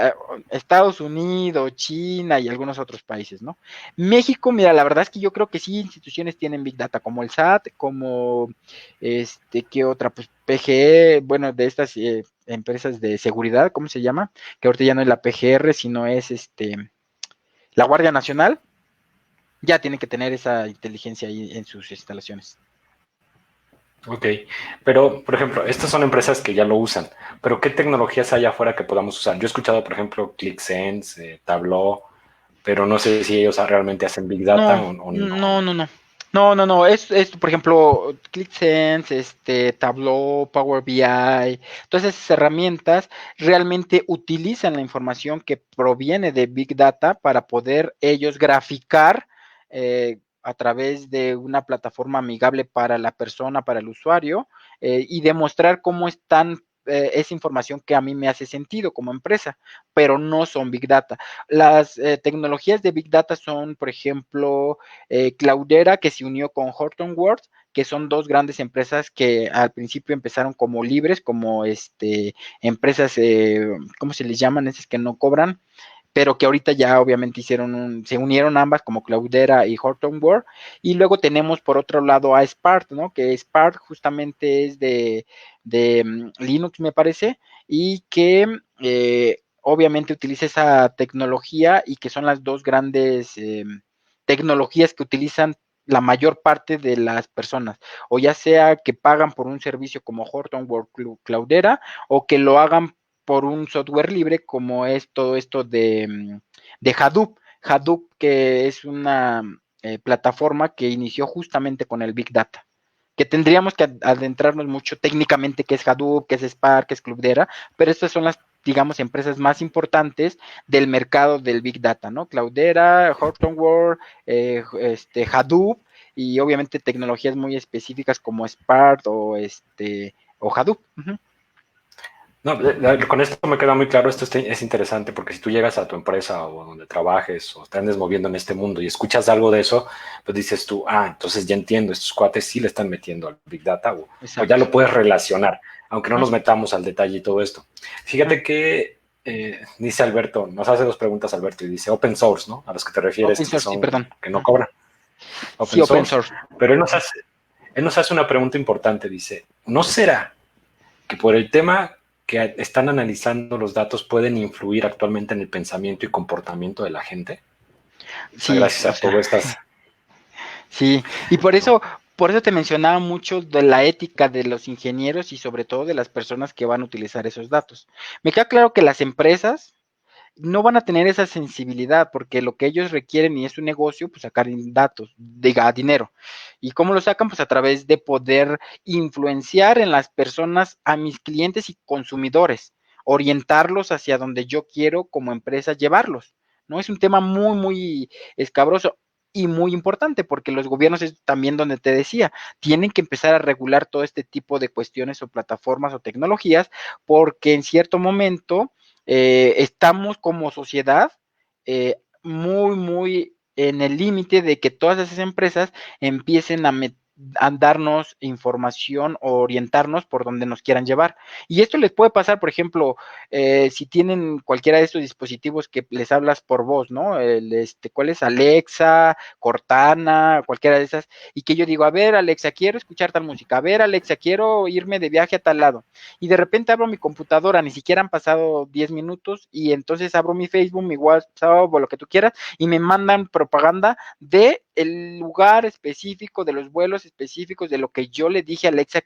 Estados Unidos, China y algunos otros países, ¿no? México, mira, la verdad es que yo creo que sí instituciones tienen Big Data, como el SAT, como ¿qué otra? Pues PGE, bueno, de estas empresas de seguridad, ¿cómo se llama? Que ahorita ya no es la PGR, sino es la Guardia Nacional, ya tiene que tener esa inteligencia ahí en sus instalaciones. Ok, pero por ejemplo, estas son empresas que ya lo usan, pero ¿qué tecnologías hay afuera que podamos usar? Yo he escuchado, por ejemplo, ClickSense, Tableau, pero no sé si ellos realmente hacen Big Data No, o no. no, no, no. No, no, no, por ejemplo, ClickSense, Tableau, Power BI, todas esas herramientas realmente utilizan la información que proviene de Big Data para poder ellos graficar a través de una plataforma amigable para la persona, para el usuario, y demostrar cómo están esa información que a mí me hace sentido como empresa, pero no son Big Data. Las tecnologías de Big Data son, por ejemplo, Cloudera, que se unió con Hortonworks, que son dos grandes empresas que al principio empezaron como libres, como empresas, ¿cómo se les llaman? Esas que no cobran, pero que ahorita ya obviamente se unieron ambas como Cloudera y Hortonworks, y luego tenemos por otro lado a Spark, ¿no? Que Spark justamente es de Linux, me parece, y que obviamente utiliza esa tecnología y que son las dos grandes tecnologías que utilizan la mayor parte de las personas, o ya sea que pagan por un servicio como Hortonworks Cloudera, o que lo hagan por un software libre como es todo esto de Hadoop. Hadoop, que es una plataforma que inició justamente con el Big Data. Que tendríamos que adentrarnos mucho técnicamente qué es Hadoop, qué es Spark, qué es Cloudera, pero estas son las, digamos, empresas más importantes del mercado del Big Data, ¿no? Cloudera, Hortonworks, Hadoop y obviamente tecnologías muy específicas como Spark o Hadoop. Uh-huh. No, con esto me queda muy claro, esto es interesante porque si tú llegas a tu empresa o donde trabajes o te andes moviendo en este mundo y escuchas algo de eso, pues dices tú, entonces ya entiendo, estos cuates sí le están metiendo al Big Data o ya Exacto. lo puedes relacionar, aunque no Uh-huh. nos metamos al detalle y todo esto. Uh-huh. Fíjate que Dice Alberto, nos hace 2 preguntas Alberto y dice open source, ¿no? A los que te refieres Open que source, sí, son, perdón. que no cobran. Sí, Open open source. source. Pero él nos hace una pregunta importante, dice, ¿no será que por el tema que están analizando los datos pueden influir actualmente en el pensamiento y comportamiento de la gente? O sea, Sí, gracias o a sea, todas estas, sí. Y ¿no? por eso te mencionaba mucho de la ética de los ingenieros y sobre todo de las personas que van a utilizar esos datos. Me queda claro que las empresas no van a tener esa sensibilidad porque lo que ellos requieren y es un negocio, pues sacar datos, diga, dinero. ¿Y cómo lo sacan? Pues a través de poder influenciar en las personas, a mis clientes y consumidores, orientarlos hacia donde yo quiero como empresa llevarlos. ¿No? Es un tema muy, muy escabroso y muy importante porque los gobiernos es también donde te decía, tienen que empezar a regular todo este tipo de cuestiones o plataformas o tecnologías porque en cierto momento estamos como sociedad muy, muy en el límite de que todas esas empresas empiecen a darnos información o orientarnos por donde nos quieran llevar. Y esto les puede pasar, por ejemplo, si tienen cualquiera de estos dispositivos que les hablas por voz, ¿no? ¿Cuál es? Alexa, Cortana, cualquiera de esas, y que yo digo, a ver, Alexa, quiero escuchar tal música, a ver, Alexa, quiero irme de viaje a tal lado y de repente abro mi computadora, ni siquiera han pasado 10 minutos y entonces abro mi Facebook, mi WhatsApp o lo que tú quieras y me mandan propaganda de el lugar específico, de los vuelos específicos, de lo que yo le dije a Alexa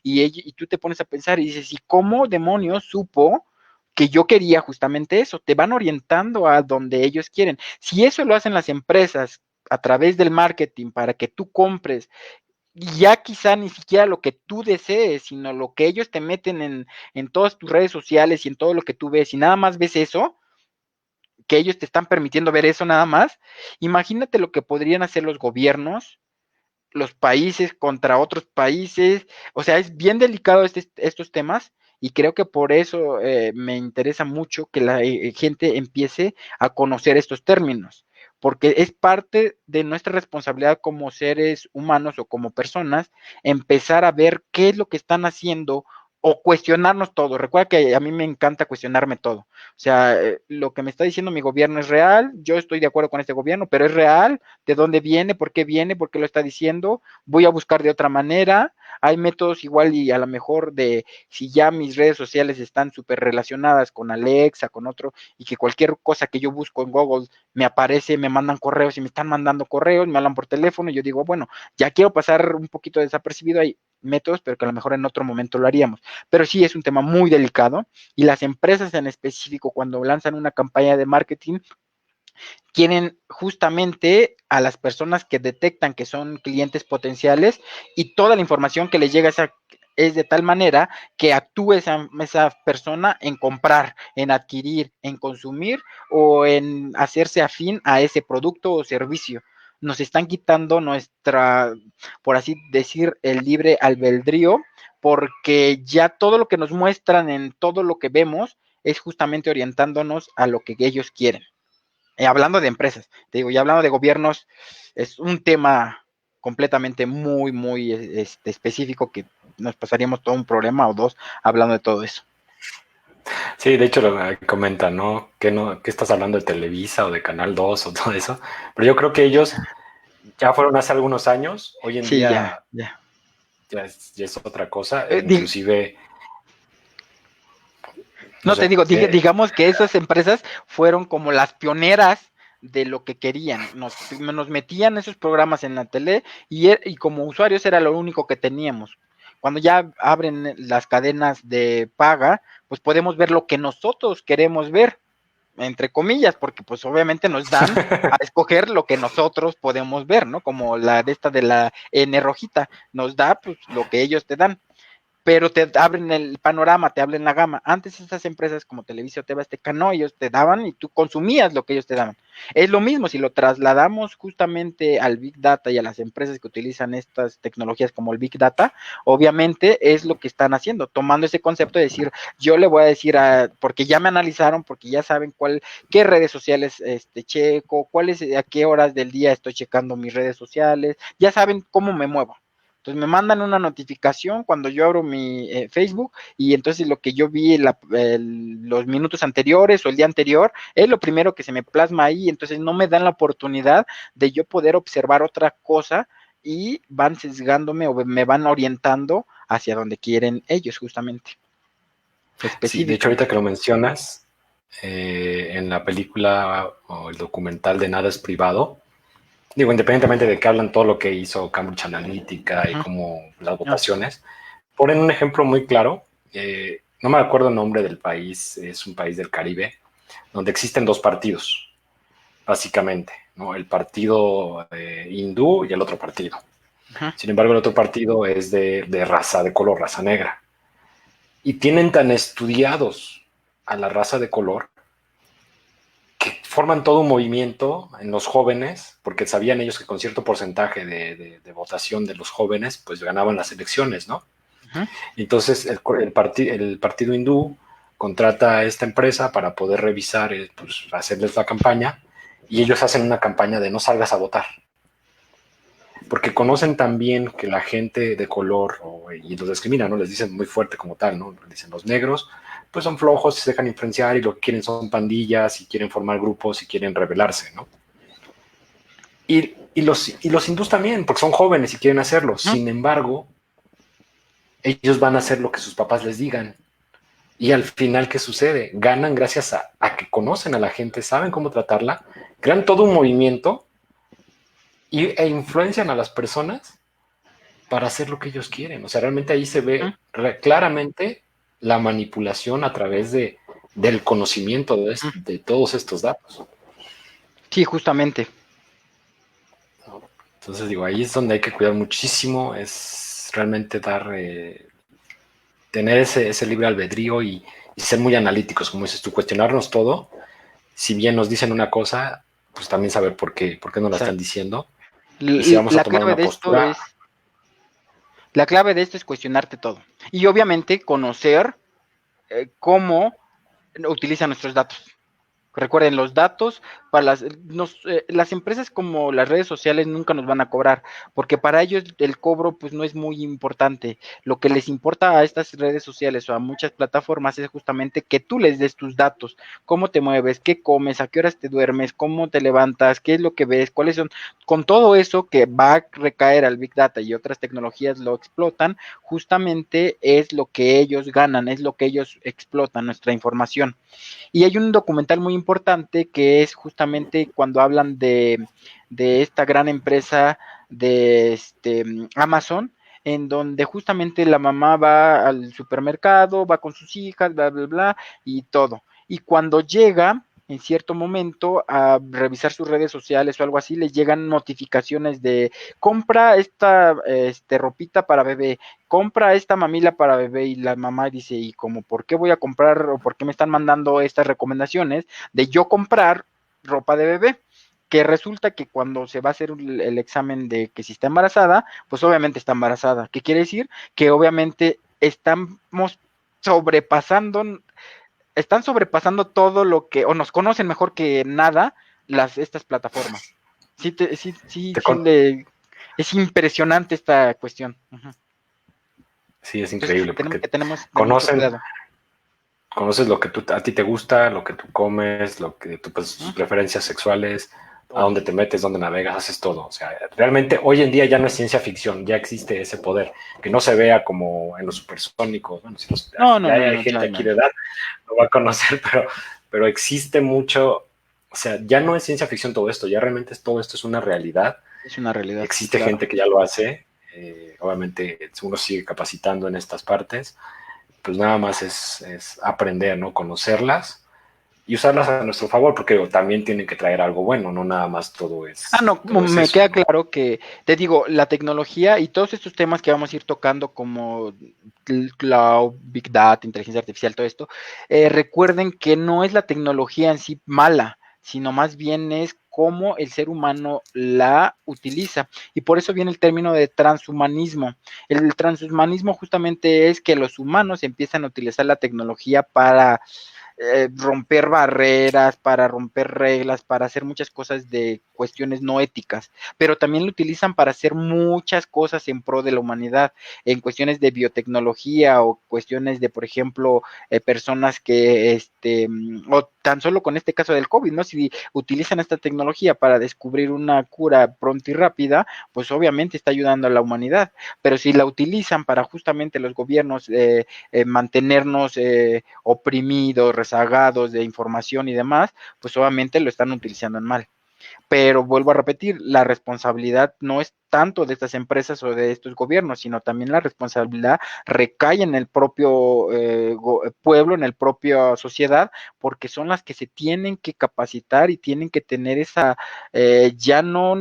y tú te pones a pensar y dices, ¿y cómo demonios supo que yo quería justamente eso? Te van orientando a donde ellos quieren. Si eso lo hacen las empresas a través del marketing para que tú compres ya quizá ni siquiera lo que tú desees, sino lo que ellos te meten en todas tus redes sociales y en todo lo que tú ves, y nada más ves eso, que ellos te están permitiendo ver eso nada más, imagínate lo que podrían hacer los gobiernos, los países contra otros países, o sea, es bien delicado estos temas y creo que por eso me interesa mucho que la gente empiece a conocer estos términos, porque es parte de nuestra responsabilidad como seres humanos o como personas empezar a ver qué es lo que están haciendo o cuestionarnos todo. Recuerda que a mí me encanta cuestionarme todo. O sea, lo que me está diciendo mi gobierno es real, yo estoy de acuerdo con este gobierno, pero es real, de dónde viene, por qué lo está diciendo, voy a buscar de otra manera, hay métodos igual y a lo mejor de si ya mis redes sociales están súper relacionadas con Alexa, con otro, y que cualquier cosa que yo busco en Google me aparece, me mandan correos y me están mandando correos, me hablan por teléfono y yo digo, bueno, ya quiero pasar un poquito desapercibido, hay métodos, pero que a lo mejor en otro momento lo haríamos. Pero sí es un tema muy delicado y las empresas en específico cuando lanzan una campaña de marketing quieren justamente a las personas que detectan que son clientes potenciales y toda la información que les llega es de tal manera que actúe esa persona en comprar, en adquirir, en consumir o en hacerse afín a ese producto o servicio. Nos están quitando nuestra, por así decir, el libre albedrío, porque ya todo lo que nos muestran en todo lo que vemos es justamente orientándonos a lo que ellos quieren. Hablando de empresas, te digo, y hablando de gobiernos, es un tema completamente muy, muy específico que nos pasaríamos todo un programa o dos hablando de todo eso. Sí, de hecho lo comentan, ¿no? ¿Qué estás hablando de Televisa o de Canal 2 o todo eso? Pero yo creo que ellos ya fueron hace algunos años, hoy en Sí, ya, día ya. ya es otra cosa, Di, inclusive, no no te sé, digo, digamos que esas empresas fueron como las pioneras de lo que querían. Nos metían esos programas en la tele y como usuarios era lo único que teníamos. Cuando ya abren las cadenas de paga, pues podemos ver lo que nosotros queremos ver entre comillas, porque pues obviamente nos dan a escoger lo que nosotros podemos ver, ¿no? Como la de esta de la N rojita, nos da pues lo que ellos te dan, pero te abren el panorama, te abren la gama. Antes estas empresas como Televisa o TV Azteca, no, ellos te daban y tú consumías lo que ellos te daban. Es lo mismo, si lo trasladamos justamente al Big Data y a las empresas que utilizan estas tecnologías como el Big Data, obviamente es lo que están haciendo, tomando ese concepto de decir, yo le voy a decir porque ya me analizaron, porque ya saben qué redes sociales checo, a qué horas del día estoy checando mis redes sociales, ya saben cómo me muevo. Entonces me mandan una notificación cuando yo abro mi Facebook y entonces lo que yo vi los minutos anteriores o el día anterior es lo primero que se me plasma ahí, entonces no me dan la oportunidad de yo poder observar otra cosa y van sesgándome o me van orientando hacia donde quieren ellos justamente. Sí, de hecho, Específico. ahorita que lo mencionas, en la película o el documental de Nada es Privado, digo, independientemente de que hablan todo lo que hizo Cambridge Analytica y Ujú. cómo las Ah, sí. votaciones, ponen un ejemplo muy claro. No me acuerdo el nombre del país, es un país del Caribe, donde existen dos partidos, básicamente, ¿no? El partido hindú y el otro partido. Ujú. Sin embargo, el otro partido es de raza de color, raza negra. Y tienen tan estudiados a la raza de color que forman todo un movimiento en los jóvenes, porque sabían ellos que con cierto porcentaje de votación de los jóvenes, pues ganaban las elecciones, ¿no? Ujú. Entonces el partido hindú contrata a esta empresa para poder revisar, pues, hacerles la campaña, y ellos hacen una campaña de no salgas a votar, porque conocen también que la gente de color, y los discriminan, ¿no? Les dicen muy fuerte como tal, ¿no? Dicen los negros, pues son flojos, se dejan influenciar y lo que quieren son pandillas y quieren formar grupos y quieren rebelarse, ¿no? Y los hindús también, porque son jóvenes y quieren hacerlo. Ujú. Sin embargo, ellos van a hacer lo que sus papás les digan. Y al final, ¿qué sucede? Ganan gracias a que conocen a la gente, saben cómo tratarla, crean todo un movimiento e influencian a las personas para hacer lo que ellos quieren. O sea, realmente ahí se Ujú. ve claramente la manipulación a través del conocimiento Ujú. de todos estos datos. Sí, justamente. Entonces digo, ahí es donde hay que cuidar muchísimo, es realmente tener ese libre albedrío y ser muy analíticos, como dices tú, cuestionarnos todo. Si bien nos dicen una cosa, pues también saber por qué nos la están Exacto. diciendo. Y si vamos a La tomar clave una de esto postura, es, la clave de esto es cuestionarte todo. Y obviamente conocer cómo utilizan nuestros datos. Recuerden, los datos para las empresas como las redes sociales nunca nos van a cobrar, porque para ellos el cobro pues no es muy importante. Lo que les importa a estas redes sociales o a muchas plataformas es justamente que tú les des tus datos, cómo te mueves, qué comes, a qué horas te duermes, cómo te levantas, qué es lo que ves, cuáles son, con todo eso que va a recaer al Big Data y otras tecnologías lo explotan, justamente es lo que ellos ganan, es lo que ellos explotan, nuestra información. Y hay un documental muy importante que es justamente cuando hablan de esta gran empresa de Amazon, en donde justamente la mamá va al supermercado, va con sus hijas, bla, bla, bla, y todo. Y cuando llega, en cierto momento, a revisar sus redes sociales o algo así, les llegan notificaciones de compra esta ropita para bebé, compra esta mamila para bebé, y la mamá dice, ¿y como por qué voy a comprar o por qué me están mandando estas recomendaciones de yo comprar ropa de bebé? Que resulta que cuando se va a hacer el examen de que si está embarazada, pues obviamente está embarazada. ¿Qué quiere decir? Que obviamente estamos sobrepasando, están sobrepasando todo lo que, o nos conocen mejor que nada estas plataformas. Sí, sí, sí, te sí, con- es impresionante esta cuestión. Uh-huh. sí es Entonces increíble tenemos porque que tenemos de mucho conocen, cuidado. conoces lo que a ti te gusta, lo que tú comes, pues, tus ¿Mm? preferencias sexuales, a Todo. dónde te metes, dónde navegas, haces todo. O sea, realmente hoy en día ya no es ciencia ficción, ya existe ese poder, que no se vea como en los supersónicos. Bueno, No, no, ya no, hay no, ya gente no aquí hay. de edad, lo va a conocer, pero existe mucho, o sea, ya no es ciencia ficción todo esto, ya realmente todo esto es una realidad. Es una realidad, Existe claro. gente que ya lo hace, obviamente uno sigue capacitando en estas partes, pues nada más es aprender, ¿no? Conocerlas y usarlas a nuestro favor, porque también tienen que traer algo bueno, no nada más Ah, no, todo es me eso, queda ¿no? claro que, te digo, la tecnología y todos estos temas que vamos a ir tocando como el cloud, Big Data, inteligencia artificial, todo esto, recuerden que no es la tecnología en sí mala, sino más bien es cómo el ser humano la utiliza. Y por eso viene el término de transhumanismo. El transhumanismo justamente es que los humanos empiezan a utilizar la tecnología para romper barreras, para romper reglas, para hacer muchas cosas de cuestiones no éticas, pero también lo utilizan para hacer muchas cosas en pro de la humanidad, en cuestiones de biotecnología o cuestiones de, por ejemplo, personas que, o tan solo con este caso del COVID, ¿no? Si utilizan esta tecnología para descubrir una cura pronta y rápida, pues obviamente está ayudando a la humanidad, pero si la utilizan para justamente los gobiernos mantenernos oprimidos, rezagados de información y demás, pues obviamente lo están utilizando en mal. Pero vuelvo a repetir, la responsabilidad no es tanto de estas empresas o de estos gobiernos, sino también la responsabilidad recae en el propio pueblo, en la propia sociedad, porque son las que se tienen que capacitar y tienen que tener esa ya no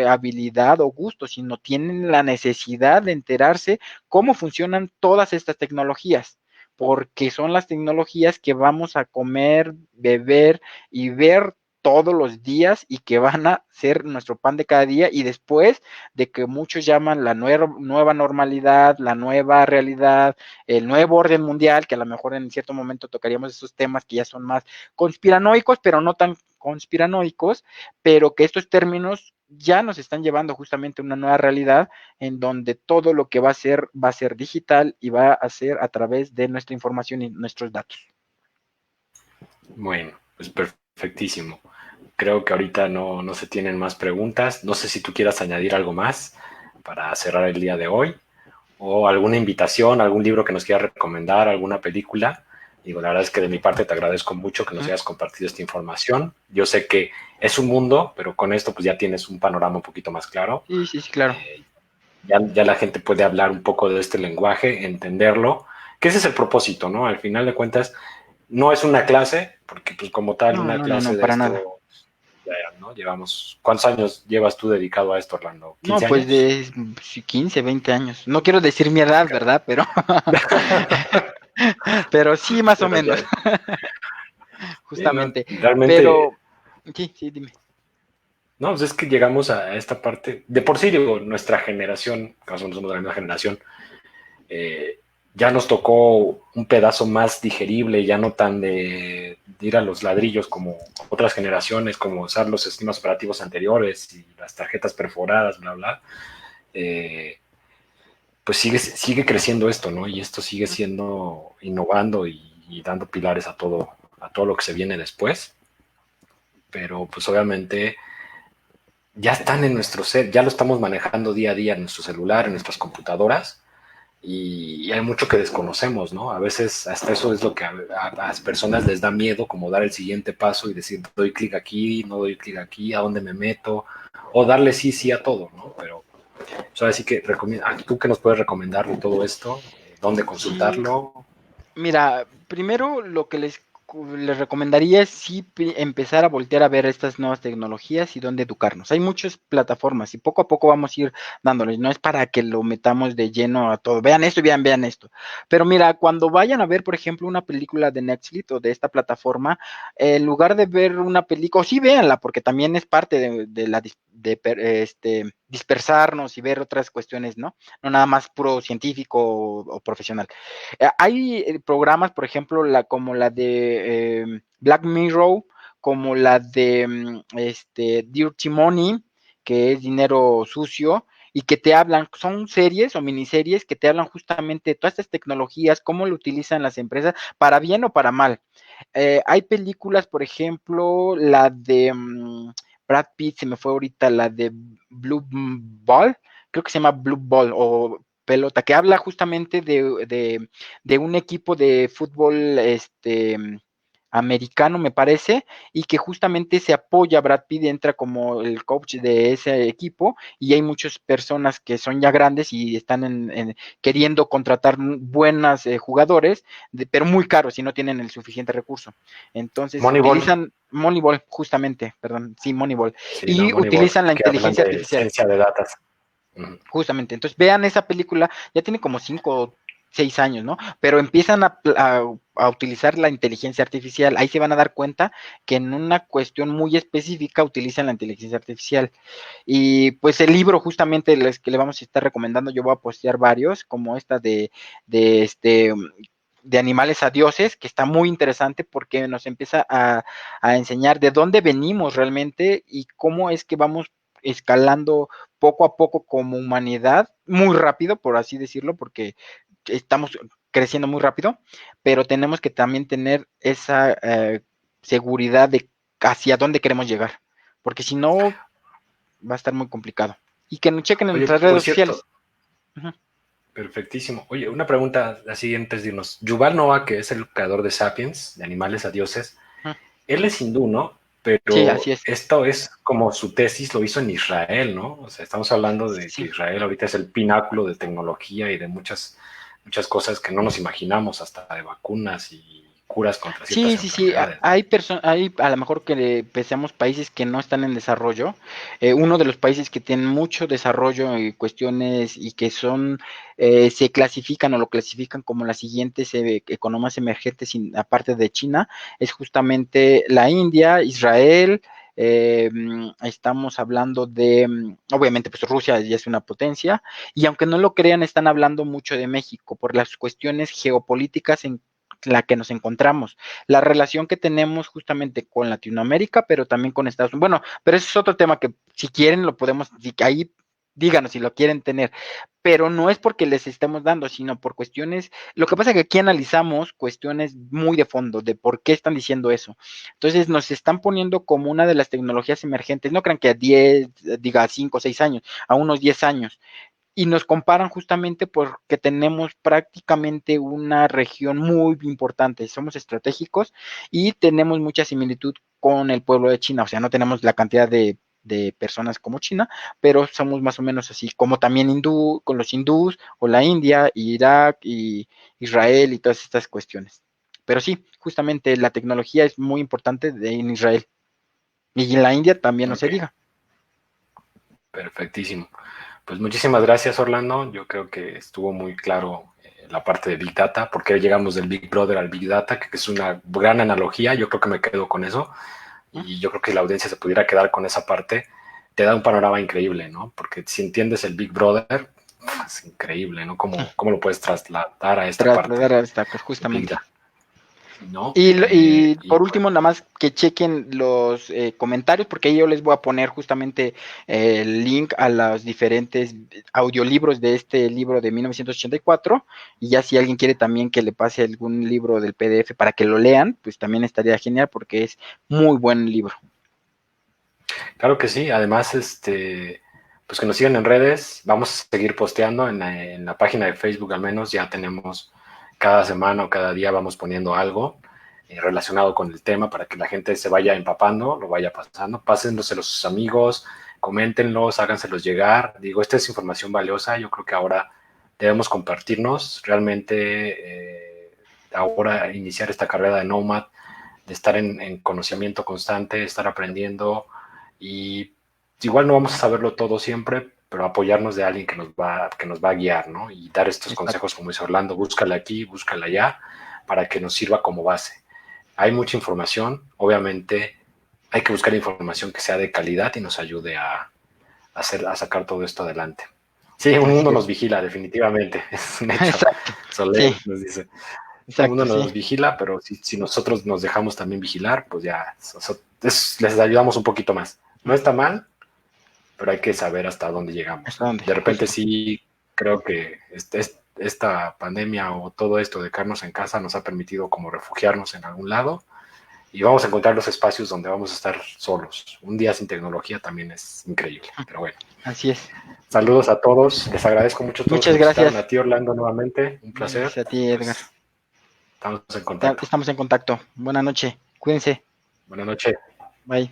habilidad o gusto, sino tienen la necesidad de enterarse cómo funcionan todas estas tecnologías, porque son las tecnologías que vamos a comer, beber y ver todos los días y que van a ser nuestro pan de cada día, y después de que muchos llaman la nueva normalidad, la nueva realidad, el nuevo orden mundial, que a lo mejor en cierto momento tocaríamos esos temas que ya son más conspiranoicos, pero no tan conspiranoicos, pero que estos términos ya nos están llevando justamente a una nueva realidad en donde todo lo que va a ser digital y va a ser a través de nuestra información y nuestros datos. Bueno, pues perfectísimo. Creo que ahorita no se tienen más preguntas. No sé si tú quieras añadir algo más para cerrar el día de hoy o alguna invitación, algún libro que nos quieras recomendar, alguna película. Digo, la verdad es que de mi parte te agradezco mucho que nos hayas compartido esta información. Yo sé que es un mundo, pero con esto pues ya tienes un panorama un poquito más claro. Sí, sí, sí, claro. Ya la gente puede hablar un poco de este lenguaje, entenderlo, que ese es el propósito, ¿no? Al final de cuentas, no es una clase, porque pues como tal, No, una no, no, clase no, de para nada. esto, ya, ¿no? Llevamos, ¿cuántos años llevas tú dedicado a esto, Orlando? No, ¿15 pues años? de 15, 20 años. No quiero decir mi edad, ¿verdad? Pero, pero sí, más o Pero menos, ya, sí, no, justamente. realmente, Pero, sí, sí, dime. no, pues es que llegamos a esta parte, de por sí, digo, nuestra generación, que más o menos somos de la misma generación, eh, ya nos tocó un pedazo más digerible, ya no tan de ir a los ladrillos como otras generaciones, como usar los sistemas operativos anteriores y las tarjetas perforadas, bla, bla. Eh, pues sigue creciendo esto, ¿no? Y esto sigue siendo, innovando y dando pilares a todo lo que se viene después. Pero pues obviamente ya están en nuestro ser, ya lo estamos manejando día a día en nuestro celular, en nuestras computadoras, y hay mucho que desconocemos, ¿no? A veces hasta eso es lo que a las personas les da miedo, como dar el siguiente paso y decir, doy clic aquí, no doy clic aquí, a dónde me meto, o darle sí, sí a todo, ¿no? Pero eso así que tú que nos puedes recomendar de todo esto, dónde Sí, consultarlo. mira, primero lo que les recomendaría es sí empezar a voltear a ver estas nuevas tecnologías y dónde educarnos. Hay muchas plataformas y poco a poco vamos a ir dándoles. No es para que lo metamos de lleno a todo. Vean esto y vean esto. Pero mira, cuando vayan a ver, por ejemplo, una película de Netflix o de esta plataforma, en lugar de ver una película, o sí véanla, porque también es parte de la dispersarnos y ver otras cuestiones, ¿no? No nada más puro científico o profesional. Hay programas, por ejemplo, como la de Black Mirror, como la de Dirty Money, que es dinero sucio, y que te hablan, son series o miniseries que te hablan justamente de todas estas tecnologías, cómo lo utilizan las empresas, para bien o para mal. Hay películas, por ejemplo, la de Brad Pitt, se me fue ahorita, la de Blue Ball, creo que se llama Blue Ball o pelota, que habla justamente de un equipo de fútbol americano, me parece, y que justamente se apoya, Brad Pitt entra como el coach de ese equipo, y hay muchas personas que son ya grandes y están queriendo contratar buenas jugadores, pero muy caros y no tienen el suficiente recurso. Entonces Moneyball, utilizan Moneyball, justamente, perdón, sí, Moneyball, sí, no, y Moneyball, utilizan la que hablan inteligencia de artificial. ciencia de datos. Justamente, entonces vean esa película, ya tiene como 5 o 6 años, ¿no? Pero empiezan a utilizar la inteligencia artificial, ahí se van a dar cuenta que en una cuestión muy específica utilizan la inteligencia artificial. Y pues el libro justamente que le vamos a estar recomendando, yo voy a postear varios, como esta de de animales a dioses, que está muy interesante porque nos empieza a enseñar de dónde venimos realmente y cómo es que vamos escalando poco a poco como humanidad, muy rápido, por así decirlo, porque estamos creciendo muy rápido, pero tenemos que también tener esa seguridad de hacia dónde queremos llegar, porque si no, va a estar muy complicado. Y que nos chequen en Oye, nuestras por redes cierto, sociales. Uh-huh. perfectísimo. Oye, una pregunta así antes de irnos. Yuval Noah, que es el creador de Sapiens, de Animales a Dioses, Uh-huh. él es hindú, ¿no? Sí, Pero así es. esto es como su tesis lo hizo en Israel, ¿no? O sea, estamos hablando de que Sí. Israel ahorita es el pináculo de tecnología y de muchas cosas que no nos imaginamos, hasta de vacunas y curas contra ciertas Sí, sí, sí. enfermedades, ¿no? Hay a lo mejor que pensemos países que no están en desarrollo. Uno de los países que tienen mucho desarrollo y cuestiones y que son, se clasifican o lo clasifican como las siguientes economías emergentes, aparte de China, es justamente la India, Israel. Estamos hablando de, obviamente, pues Rusia ya es una potencia, y aunque no lo crean, están hablando mucho de México por las cuestiones geopolíticas en la que nos encontramos, la relación que tenemos justamente con Latinoamérica, pero también con Estados Unidos. Bueno, pero ese es otro tema que si quieren lo podemos, ahí díganos si lo quieren tener, pero no es porque les estemos dando, sino por cuestiones, lo que pasa es que aquí analizamos cuestiones muy de fondo, de por qué están diciendo eso. Entonces nos están poniendo como una de las tecnologías emergentes, no crean que a 10, diga 5 o 6 años, a unos 10 años, y nos comparan justamente porque tenemos prácticamente una región muy importante, somos estratégicos y tenemos mucha similitud con el pueblo de China, o sea, no tenemos la cantidad de personas como China, pero somos más o menos así, como también hindú, con los hindús, o la India, Irak, y Israel, y todas estas cuestiones. Pero sí, justamente la tecnología es muy importante en Israel, y en la India también no Ok, se diga. perfectísimo. Pues muchísimas gracias, Orlando. Yo creo que estuvo muy claro la parte de Big Data, porque llegamos del Big Brother al Big Data, que es una gran analogía. Yo creo que me quedo con eso. ¿Mm? Y yo creo que la audiencia se pudiera quedar con esa parte. Te da un panorama increíble, ¿no? Porque si entiendes el Big Brother, es increíble, ¿no? ¿Cómo lo puedes trasladar a esta parte Trasladar a esta, de Big justamente. Data, ¿no? Y Y por pues, último, nada más que chequen los comentarios, porque ahí yo les voy a poner justamente el link a los diferentes audiolibros de este libro de 1984. Y ya si alguien quiere también que le pase algún libro del PDF para que lo lean, pues también estaría genial porque es muy buen libro. claro que sí. Además, pues que nos sigan en redes. Vamos a seguir posteando en la página de Facebook, al menos ya tenemos cada semana o cada día vamos poniendo algo relacionado con el tema para que la gente se vaya empapando, lo vaya pasando. Pásenloselo a sus amigos, coméntenlos, háganselos llegar. Digo, esta es información valiosa. Yo creo que ahora debemos compartirnos. Realmente, ahora iniciar esta carrera de Nomad, de estar en conocimiento constante, estar aprendiendo y igual no vamos a saberlo todo siempre, pero apoyarnos de alguien que nos va a guiar, ¿no? Y dar estos Exacto. consejos, como dice Orlando, búscala aquí, búscala allá, para que nos sirva como base. Hay mucha información, obviamente hay que buscar información que sea de calidad y nos ayude a sacar todo esto adelante. Sí, un Así mundo nos es. vigila, definitivamente, es un hecho. Exacto. Sí, Soler nos dice, el mundo exacto, sí. nos vigila, pero si nosotros nos dejamos también vigilar, pues ya les ayudamos un poquito más. No está mal, pero hay que saber hasta dónde llegamos, ¿Hasta ¿no? dónde? De repente Justo. sí creo que esta pandemia o todo esto de quedarnos en casa nos ha permitido como refugiarnos en algún lado y vamos a encontrar los espacios donde vamos a estar solos. Un día sin tecnología también es increíble, pero bueno. Así es. Saludos a todos, les agradezco mucho a todos que Muchas nos visitaron, gracias. a ti Orlando nuevamente, un No, placer gracias a ti, y Edgar. pues estamos en contacto. Estamos en contacto. Buenas noches. Cuídense. Buenas noches. Bye.